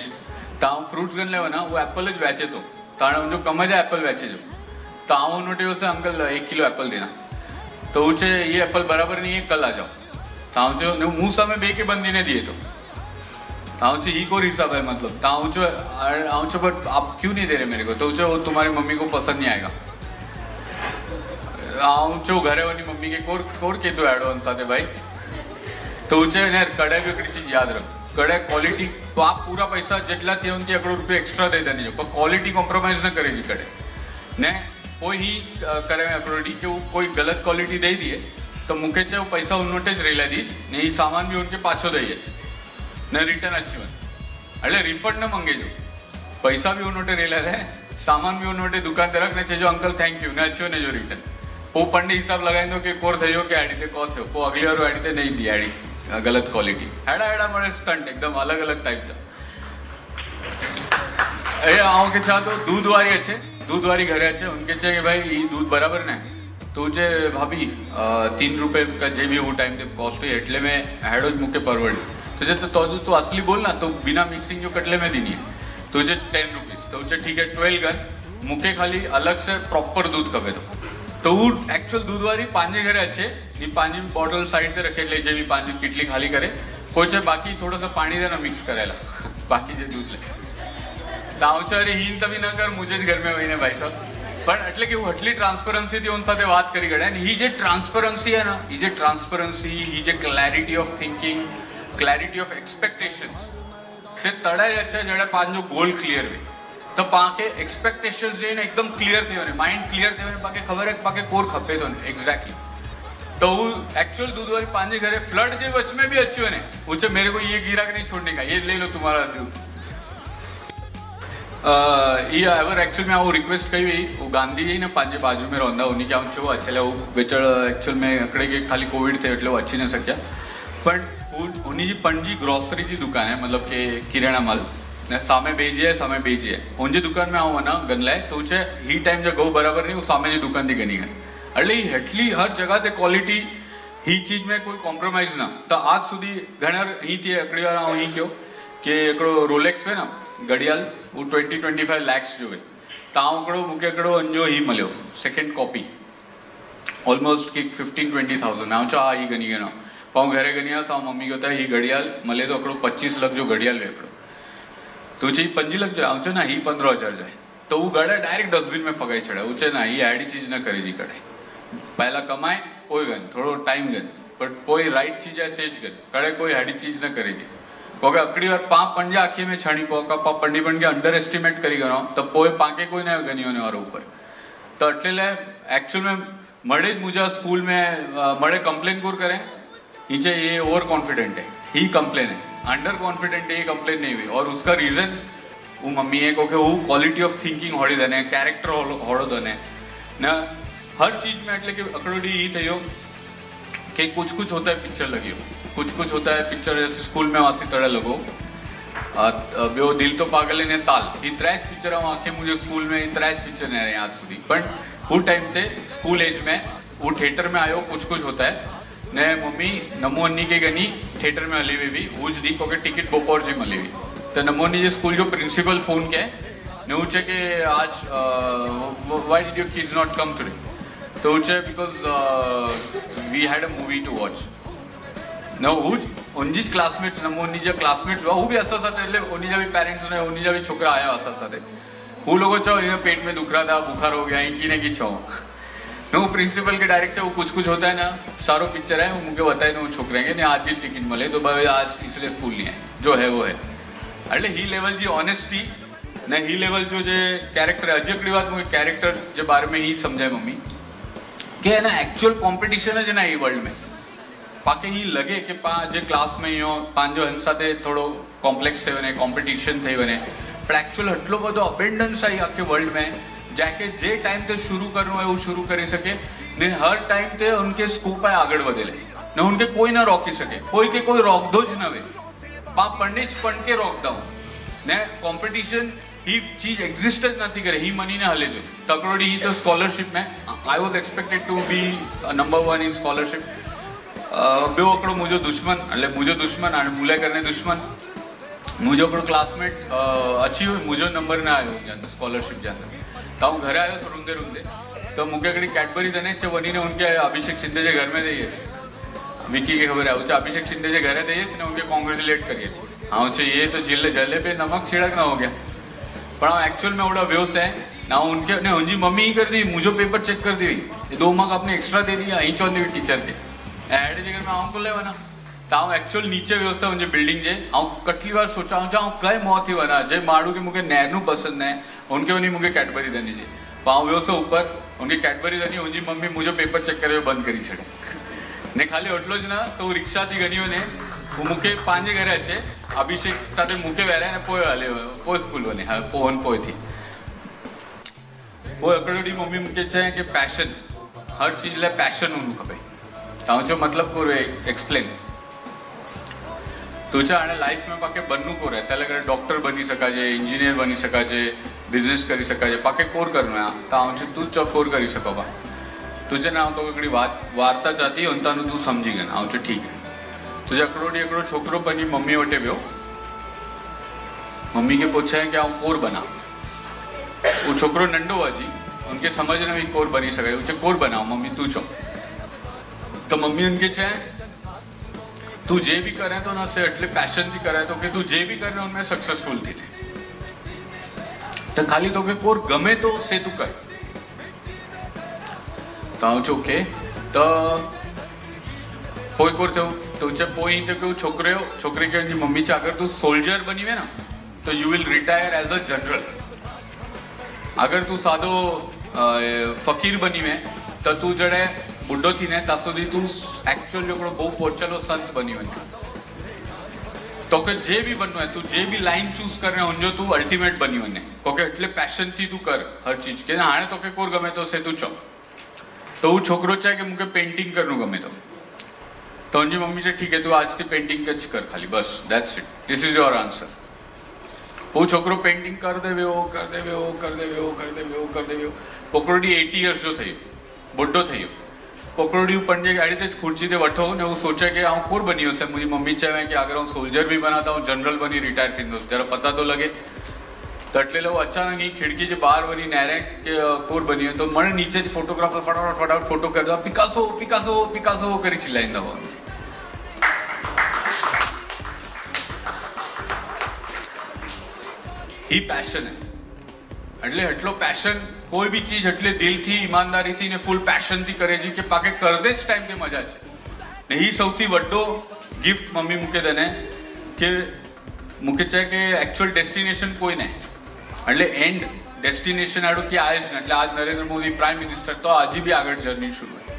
त आऊं फ्रूट्स गन लेवा ना वो एप्पल ज वेचे तो ताणे मुंहिंजो कम जा एप्पल वेचे जो तो आऊं उन्होंने उसे अंकल 1 किलो एप्पल देना तो वो चे ये एप्पल बराबर नहीं है कल आ जाओ तो आऊं चो मुंह सामे बे के बंदी ने दिए तो आऊं चो ही को हिसाब है मतलब तो आऊं चो बट आप क्यों नहीं दे रहे मेरे को तो चो तुम्हारी मम्मी को पसंद नहीं आएगा आऊं चो घरे वनी मम्मी के कोर के तो एडवांस साथे भाई तो चे ने कड़े भी एकड़ी चीज याद रख कड़े क्वालिटी तो आप पूरा पैसा जेटला थे उनकी एकड़ो रुपये एक्स्ट्रा दे देने जो पर क्वालिटी कॉम्प्रोमाइज न करे जी कड़े ने कोई ही करे एकड़ी कि वो कोई गलत क्वालिटी दे दिए तो मुखे चे वो पैसा उन्नोटे ज रेला दीज ने ये सामान भी उनके पाछो दई छे ने रिटर्न अच्छी वन એટલે રિફંડ ન મંગે જો પૈસા બી ઉનોટે રેલા રહે સામાન બી ઉનોટે દુકાન તે રખને છે જો અંકલ થેન્ક યુ ને અચ્છો ને જો રિટર્ન પો પંડે હિસાબ લગાઈ દો કે કોર થયો કે આડી તે કો થયો પો અગલી વાર આડી તે નહીં દી આડી गलत क्वालिटी हेड़ा हेड़ा मळे स्टंट एकदम अलग अलग टाइप ए आओ के छा तो दूध वाली घरे अच्छे उनके चे कि भाई ये दूध बराबर ने तो जे भाभी 3 रुपए का जे भी वो टाइम ते कॉस्ट है एटले में हेडो मुके परवड़ी तो जे तो असली बोल ना तो बिना मिक्सिंग जो कटले में दीनी है तो जे 10 रुपीस तो जे ठीक है 12 गन मुके खाली अलग से प्रॉपर दूध खपे तो वो एक्चुअल दूध वाली पांजे घरे अच्छे नी पांजी बॉटल साइड पे रखे ले जे भी पांजी किटली खाली करे कोई चे बाकी थोड़ा सा पानी देना मिक्स करेला बाकी जे दूध ले दावचारे हीन तभी न कर मुझे घर में वही ने भाई साहब पर એટલે કે હું આટલી ટ્રાન્સપરન્સી થી ઓન સાથે વાત કરી ગળ્યા ને હી જે ટ્રાન્સપરન્સી है ना ही जे ट्रांसपेरेंसी ही जे clarity of thinking clarity of expectations से तड़ाई अच्छा जड़े पांच जो गोल क्लियर हुई तो पाके एक्सपेक्टेशंस जे ने एकदम क्लियर थे ने माइंड क्लियर थे ने पाके खबर है पाके कोर खपे तो एग्जैक्टली तो एक्चुअल दूध वाली पांजे घरे फ्लड जे वच में भी अच्छी ने पूछे मेरे को ये गिराक नहीं छोड़ने का ये ले लो तुम्हारा दूध ये एवर एक्चुअल में वो रिक्वेस्ट कही हुई वो गांधी जी ने पांजे बाजू में रोंदा उन्हीं के हम चो अच्छे वो बेचड़ एक्चुअल में अकड़े के खाली कोविड थे એટલે वो अच्छी न सक्या पण उन्हीं जी पणजी ग्रोसरी जी दुकान है मतलब के किराणा माल ने सामे बेजी है उनकी दुकान में आऊँ ना गन लाए तो उचे ही टाइम जो गो बराबर नहीं वो सामे जी दुकान थी गनी है એટલે हेटली हर जगह ते क्वालिटी ही चीज में कोई कॉम्प्रोमाइज ना तो आज सुधी घणा ही थी अकड़ी बार आऊँ ही क्यों कि एकड़ो रोलेक्स है ना घड़ियाल वो 20-25 lakhs जो है तो आऊँ एकड़ो मुके एकड़ो अंजो ही मल्यो सेकंड कॉपी ऑलमोस्ट कि 15-20,000 आऊँ चा ही गनी है ना पाऊँ घरे गनी सा मम्मी कहता है ही घड़ियाल मले तो एकड़ो 25 लाख जो घड़ियाल है एकड़ो तो ची 25 लाख जो आऊँ ना ही 15,000 जाए तो वो गड़े डायरेक्ट डस्टबिन में फगाई चढ़े उचे ना ही आड़ी चीज ना करे जी कड़े पहला कमाए कोई गन थोड़ो टाइम गन बट कोई राइट चीज है सेज गन कड़े कोई हाड़ी चीज न करे जी क्योंकि अकड़ी बार पाँच पंजा आखी में छणी पोका पा पंडी बन के अंडर एस्टिमेट करी गनो तो पोए पाके कोई ना गनी होने वाला ऊपर तो એટલે एक्चुअल में मड़े मुझे स्कूल में मड़े कंप्लेन कोर करें नीचे ये ओवर कॉन्फिडेंट है ही कंप्लेन है अंडर कॉन्फिडेंट है ये कंप्लेन नहीं हुई और उसका रीजन वो मम्मी है क्योंकि वो क्वालिटी ऑफ थिंकिंग होड़ी देने कैरेक्टर होड़ो देने ना हर चीज में એટલે કે અકડોડી ही थयो कि कुछ कुछ होता है पिक्चर लगी हो कुछ होता है पिक्चर जैसे स्कूल में वासी तड़े लगो बेओ दिल तो पागल ने ताल ही त्रेच पिक्चर आखे मुझे स्कूल में ही त्रेच पिक्चर नहीं रहे आज सुधी पण वो टाइम थे स्कूल एज में वो थिएटर में आयो कुछ होता है ने मम्मी नमो अन्नी के गनी थिएटर में हली हुई भी उज दी को टिकट बपोर जी मिली हुई तो नमो अन्नी जो स्कूल जो प्रिंसिपल फोन के ने पूछे कि आज why did your kids not come today तो उचे because we had a movie to watch न उनजी क्लासमेट्स नमो उन्नी जो क्लासमेट्स हुआ वो भी असा साथे એટલે उन्नी जो भी पेरेंट्स ने उन्नी जो भी छोकरा आया असा साथे वो लोगों चो पेट में दुख रहा था बुखार हो गया इनकी ने की छो ને હું પ્રિન્સિપલ કે ડાયરેક્ટ वो कुछ कुछ होता है ना सारो पिक्चर है वो मुझे बताए ने वो छोकरे के ने आज भी टिकट મળે तो भाई आज इसलिए स्कूल नहीं है जो है वो है એટલે ही लेवल जी ऑनेस्टी ने ही लेवल जो जे कैरेक्टर अजकड़ी बात मुझे कैरेक्टर जे बारे में ही समझाए मम्मी के है ना एक्चुअल कॉम्पिटिशन है ना ये वर्ल्ड में पाके ही लगे कि जे क्लास में यो પાંજો હન સાથે થોડો કોમ્પ્લેક્સ થયો ને કોમ્પિટિશન થયો ને પણ एक्चुअल એટલો બધો અબેન્ડન્સ આવી આખે વર્લ્ડ में जाके जे टाइम ते शुरू करनो है वो शुरू करी सके ने हर टाइम ते उनके स्कोप है आगे बढ़ेले ने उनके कोई ना रोकी सके कोई के कोई रोक दो ज नवे पा पंडे ज पण के रोक दाऊ ने कॉम्पिटिशन ही चीज एग्जिस्ट ज नथी करे ही मनी ने हले जो तकरोडी ही तो स्कॉलरशिप में I was expected to be number 1 in scholarship बे ओकड़ो मुझो दुश्मन એટલે मुझो दुश्मन અને મુલે કરને दुश्मन मुझो ओकड़ो क्लासमेट अच्छी हुई मुझो नंबर ना आयो जान स्कॉलरशिप जान तो હું ઘરે આવ્યો રૂંદે રૂંદे तो मुझे कड़ी कैडबरी देने छे वनी ने उनके अभिषेक शिंदे जे घर में दઈએ छे विकी के खबर है अभिषेक शिंदे जे घरे दઈએ छे ने उनके कांग्रेचुलेट करिए छे हाँ छे ये तो जिले जले पे नमक छिड़क ना हो गया पर एक्चुअल में उड़ा व्योस है ना उनके ने उनकी मम्मी ही कर दी मुझे पेपर चेक कर दी ये 2 मार्क आपने एक्स्ट्रा दे दिया यहीं चौंदी टीचर के एड जगह में आऊँ को लेवाना तो एक्चुअल नीचे व्यवस्था मुझे बिल्डिंग जे कटली बार सोचा हूँ कई मौत ही बना जे माड़ू के मुझे नैर पसंद है उनके वनी मुझे कैडबरी देनी चाहिए पाँव व्यवस्था ऊपर उनकी कैडबरी देनी उनकी मम्मी मुझे पेपर चेक करे बंद करी छड़े ने खाली એટલો જ ના તો रिक्षा थी गनी ने मुके પાંજે ઘરે છે અભિષેક સાથે મુકે વેરા ને પોય હાલે પોય સ્કૂલ વને હા પોન પોય थी वो अकड़ी मम्मी मुके છે કે पैशन हर चीज ले पैशन होनु खपे ताऊ जो मतलब को एक्सप्लेन तुझे आने लाइफ में पाके बनू को रहता है अगर डॉक्टर बनी सका जे इंजीनियर बनी सका जे बिजनेस करी सका जे पाके कोर करना है ताऊ तू चो कोर करी सको बा तुझे ना तो अकड़ी वार्ता चाहती है उनता तू समझी गया आऊ चो ठीक है तुझे अकड़ोडी अकड़ो छोकरो बनी मम्मी वटे व्यो मम्मी के पूछा है कि आऊ कोर बना वो छोकरो नंडो अजी उनके समझ में भी कोर बनी सके उसे कोर बनाओ मम्मी तू चो तो मम्मी उनके चाहे तू जे भी करे तो ना से એટલે पैशन थी करे तो कि तू जे भी करे उनमें सक्सेसफुल थी तो खाली तो के कोर गमे तो से तू कर ताऊ चोके तो कोई कोर तो चे पोई तो के छोकरे के उनकी मम्मी चे अगर तू सोल्जर बनी वे ना तो you will retire as a general अगर तू सादो फकीर बनी वे तो तू जड़े बुढ़ो थी ने ત્યાં સુધી તું एक्चुअल जो બહુ પહોંચેલો સંત બની બની तो के जे भी बनना है तू जे भी लाइन चूज कर रहे हो जो तू अल्टीमेट बनी बने क्योंकि એટલે पैशन थी तू कर हर चीज के हाणे तो के कोर गमे तो से तू चो तो वो छोकरो चाहे कि मुझे पेंटिंग करनो गमे तो उनकी मम्मी से ठीक है तू आज थी पेंटिंग कच कर खाली बस that's it this is your answer वो छोकरो पेंटिंग कर दे वो कर दे वो कर दे वो कर दे वो कर दे पकड़ोडी 80 इयर्स जो थी बुढ़ो थी पकड़ोडी पंजे गाड़ी ते खुर्ची ते वठो ने वो सोचे कि आऊं कोर बनी से मुझी मम्मी चाहे कि अगर हूँ सोल्जर भी बनाता हूँ जनरल बनी रिटायर थी जरा पता तो लगे तो એટલે अचानक ही खिड़की जो बाहर बनी नहरे के कोर बनी है तो मन नीचे फोटोग्राफर फटाफट फटाफट फोटो कर दो पिकासो पिकासो पिकासो करी चिल्लाइंदा हो ही पैशन है એટલે એટલો पैशन कोई भी चीज એટલે દિલથી ઈમાનદારીથી ને ફૂલ પેશનથી કરે છે કે પાકે કરદે જ ટાઈમ તે મજા છે ને ઈ સૌથી વડો ગિફ્ટ મમ્મી મુકે દેને કે મુકે છે કે एक्चुअल डेस्टिनेशन कोई नहीं એટલે एंड डेस्टिनेशन आड़ो की आए જ ને એટલે आज नरेंद्र मोदी प्राइम मिनिस्टर तो आज भी आगे जर्नी शुरू है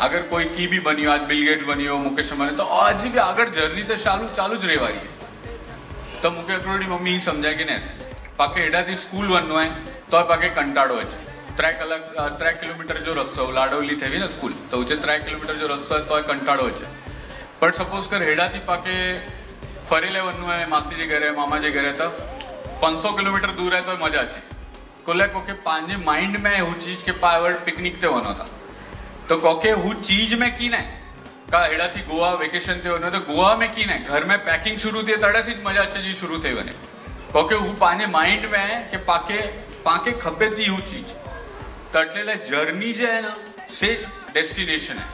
अगर कोई की भी बनी आज बिल गेट्स बनी हो मुकेश अंबानी तो आज भी आगे जर्नी तो चालू ज રહેવાની है तो मुके अकड़ी मम्मी समझाए कि नहीं पाके हेडाથી स्कूल बननो है तो पाके कंटाळो है 3 किलोमीटर जो रस्तो लाडोली थी ना स्कूल तो 3 किलोमीटर जो रस्तो है तो कंटाळो है पर सपोज कर हेडाથી पाके फरेले बननो है मासी जे घरे मामा जे घरे तो 500 किलोमीटर दूर है तो मजा है कोले कोके पांजे माइंड में वो चीज के पावर पिकनिक ते वनो था तो कोके वो चीज में की ना का हेडाથી गोवा वेकेशन ते वनो तो गोवा में की ना घर में पैकिंग शुरू थी तड़ाથી જ मजा अच्छी चीज शुरू थी बने क्योंकि वो पाने माइंड में है कि पाके खपे थी वो चीज तो એટલે जर्नी जो है ना से डेस्टिनेशन है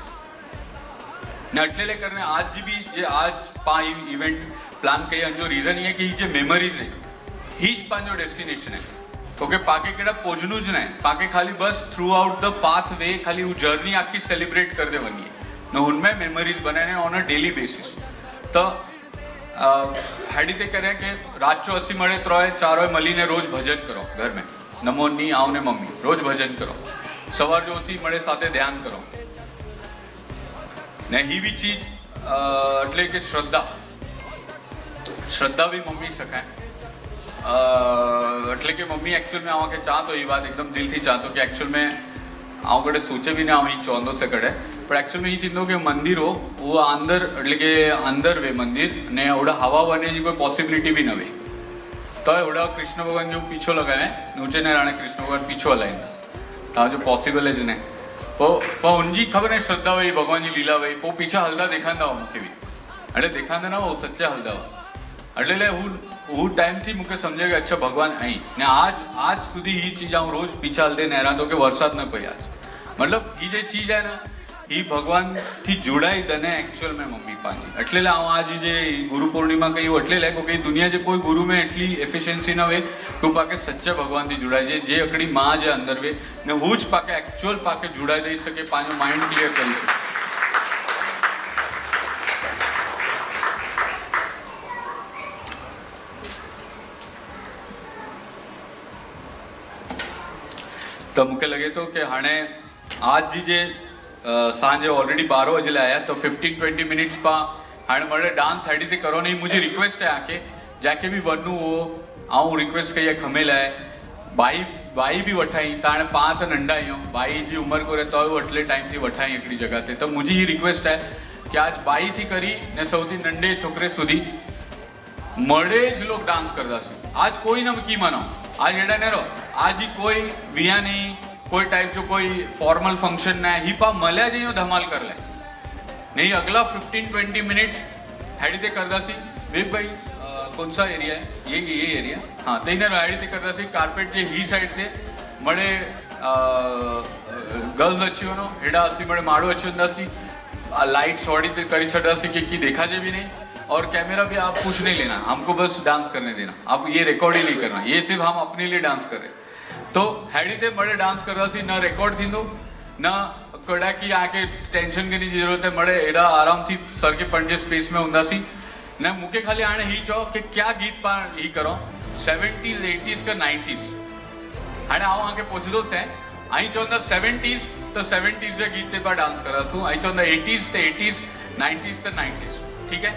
ने એટલે करने आज भी जे आज पा इवेंट प्लान किया जो रीजन ये कि जे मेमोरीज है ही ज पांजो डेस्टिनेशन है તો કે પાકે કેડા પોજનું જ નહીં, પાકે ખાલી બસ throughout the pathway ખાલી હું જર્ની આખી સેલિબ્રેટ કરી દેવાની ને उनमें मेमोरीज बनाने ऑन अ डेली बेसिस. तो हेडी ते करे कि रात चो 80 મળે ત્રણેય ચારોય મળીને રોજ ભજન કરો ઘર में નમોની આવને મમ્મી રોજ ભજન કરો, સવાર જોથી મળે સાથે ધ્યાન કરો ને ही चीज એટલે કે શ્રદ્ધા भी મમ્મી શકાય એટલે કે મમ્મી एक्चुअल में आवा के चाहतो ये बात एकदम दिल थी चाहतो कि एक्चुअल में आव कड़े सोचे भी ना ही चौंदो से कड़े पर एक्चुअल में ये थींदो कि मंदिर हो वो अंदर એટલે કે अंदर वे मंदिर ने ओड़ा हवा बने जी कोई पॉसिबिलिटी भी न वे तो ओड़ा कृष्ण भगवान जो पीछो लगाए ऊंचे ने राणे कृष्ण भगवान पीछो हलाइंदा तो जो पॉसिबल है जने पर उनकी खबर है श्रद्धा वही भगवान जी लीला वही वो पीछे हलदा देखांदा हो मुखे भी अरे देखांदा ना वो सच्चा हलदा हो એટલે હું ટાઈમથી મુકે સમજે કે અચ્છા ભગવાન અહીં ને આજ સુધી એ ચીજ હું રોજ પીછા હલદે નહેરા તો કે વરસાદ ન પડી આજ મતલબ એ જે ચીજ હે ને એ ભગવાનથી જોડાઈ દને एक्चुअल में मम्मी पानी એટલે હું आज જે ગુરુ પૂર્ણિમા કહ્યું એટલે લાગ્યો કે દુનિયા જે કોઈ ગુરુ में એટલી એફિશિયન્સી ન હોય કે પાકે સચ્ચા ભગવાનથી જોડાય છે જે અકડી માં જે અંદર વે ને હું જ પાકે एक्चुअल પાકે જોડાઈ દઈ શકે પાછો માઇન્ડ ક્લિયર કરી શકે. तो मुझे लगे तो कि हाणे आज जी जे सांजे ऑलरेडी 12 बजे आया तो 15-20 मिनट्स पा हाणे मरे डांस हेडी ते करो नहीं. मुझे रिक्वेस्ट है आके जाके भी वनु हो आऊं रिक्वेस्ट कही खमे लाए बाई भी वठाई ताणे 5 नंढा आयो बाई जी उम्र को तो एटले टाइम थी वठाई एकड़ी जगह ते तो मुझे ये रिक्वेस्ट है कि आज बाई थी करी ने सौथी नंढे छोकरे सुधी मळे ज लोग डांस करता छे. आज कोई न की मानो आज एडा ने रो आज ही कोई विया नहीं कोई टाइप जो कोई फॉर्मल फंक्शन ना ही पा मल्या जी धमाल कर ले नहीं अगला 15-20 मिनट्स हेडी ते करदा सी विवेक भाई कौन सा एरिया है ये एरिया हाँ तो इन्हें हेडी ते करदा सी कार्पेट जे ही साइड ते मळे गर्ल्स अच्छी होनो हेडा सी मळे माड़ो अच्छी होंदा सी लाइट सॉडी ते करी छड़ा सी कि देखा जे भी नहीं और कैमरा भी आप कुछ नहीं लेना हमको बस डांस करने देना आप ये रिकॉर्ड ही नहीं करना ये सिर्फ हम अपने लिए डांस कर रहे तो हेडी ते मळे डांस करदा सी न रिकॉर्ड थींदो न कड़ा की आके टेंशन करने की जरूरत है मळे एडा आराम थी सर के पंजे स्पेस में हुंदा सी न मुके खाली आने ही चो कि क्या गीत पा ही करो 70s 80s का 90s हाणे आओ आके पूछदो से आई चोंदा 70s तो 70s जे गीत पे डांस करदा सु आई चोंदा 80s ते 80s 90s ते 90s ठीक है.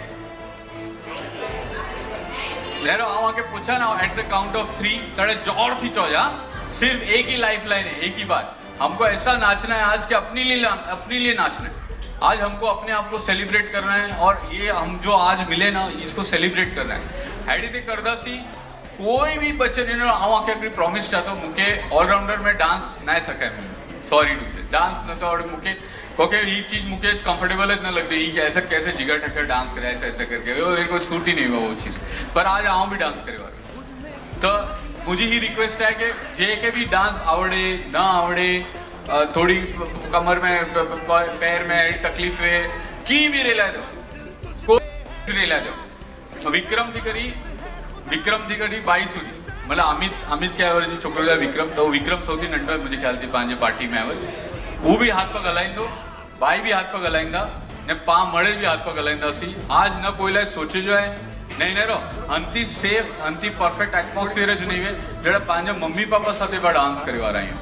लेरो आओ आके पूछा ना एट द काउंट ऑफ 3 तड़े जोर थी चौजा सिर्फ एक ही लाइफ लाइन है एक ही बात हमको ऐसा नाचना है आज के अपने लिए नाचना है आज हमको अपने आप को सेलिब्रेट करना है और ये हम जो आज मिले ना इसको सेलिब्रेट करना है. हेडी ते करदा सी कोई भी बच्चे ने आओ आके अपनी प्रॉमिस था तो मुके ऑलराउंडर में डांस ना सके सॉरी टू से डांस न तो और मुके क्योंकि ये चीज मुझे कंफर्टेबल है ना लगती है ऐसा कैसे जिगर ठक्कर डांस करे ऐसा करके मेरे को सूट ही नहीं हुआ वो चीज़ पर आज आऊँ भी डांस करे तो मुझे ही रिक्वेस्ट है कि जे के भी डांस आवड़े ना आवड़े थोड़ी कमर में पैर में तकलीफ है की भी रेला दो कोई रेला दो विक्रम थी करी 22 सुधी मतलब अमित क्या आवड़े छोकरो विक्रम तो विक्रम सौथी नंढो मुझे ख्याल थी पांच पार्टी में आवड़े वो भी हाथ पग हलाईंदो भाई भी हाथ पग हलाईंदा ने पा मळे भी हाथ पग हलाईंदा सी आज न कोई लाइ सोचे जो है नहीं रो अंति सेफ अंति परफेक्ट एटमोस्फियर ज नहीं वे जेड़ा पांजे मम्मी पापा साथे बा डांस करे वाला आयो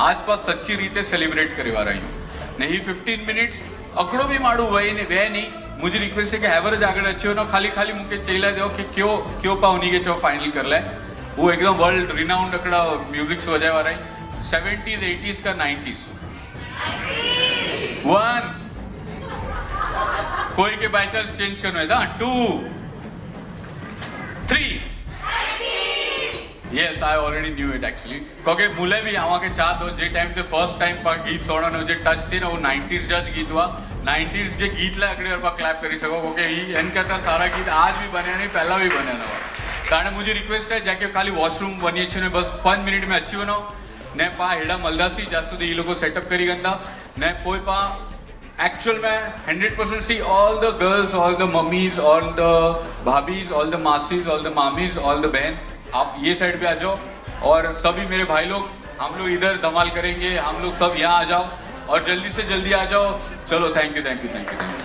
आज पास सच्ची रीते सेलिब्रेट करे वाला आयो नहीं 15 मिनट्स अकड़ो भी माड़ू वही ने वे नहीं मुझे रिक्वेस्ट है कि एवरेज आगे अच्छे हो ना खाली मुके चेला दो कि क्यों पा उन्हीं के चो फाइनल कर ले वो एकदम वर्ल्ड रिनाउंड अकड़ा म्यूजिक बजाए वाला है 70s 80s का 90s 1 कोई के बाय चांस चेंज करना है था 2 3 yes I already knew it actually क्योंकि मुले भी आवा के चाह दो जे टाइम ते फर्स्ट टाइम पर गीत सोना ने जे टच थी ना वो 90s जज गीत हुआ 90s जे गीत ला अगले और क्लैप करी सको क्योंकि ही एन करता सारा गीत आज भी बने नहीं पहला भी बने ना कारण मुझे रिक्वेस्ट है जाके खाली वॉशरूम बनिए छे ने बस 5 मिनट में अच्छी बनाओ ने पा हेड़ा मलदासी ज्यादा सुधी ये लोग सेटअप करी गंदा ने कोई पा एक्चुअल में 100% see all the girls all the mummies all the bhabhis all the masis all the mamis all the bahan आप ये साइड पे आ जाओ और सभी मेरे भाई लोग, हम लोग इधर धमाल करेंगे, हम लोग सब यहाँ आ जाओ और जल्दी से जल्दी आ जाओ। चलो, thank you thank you thank you thank you.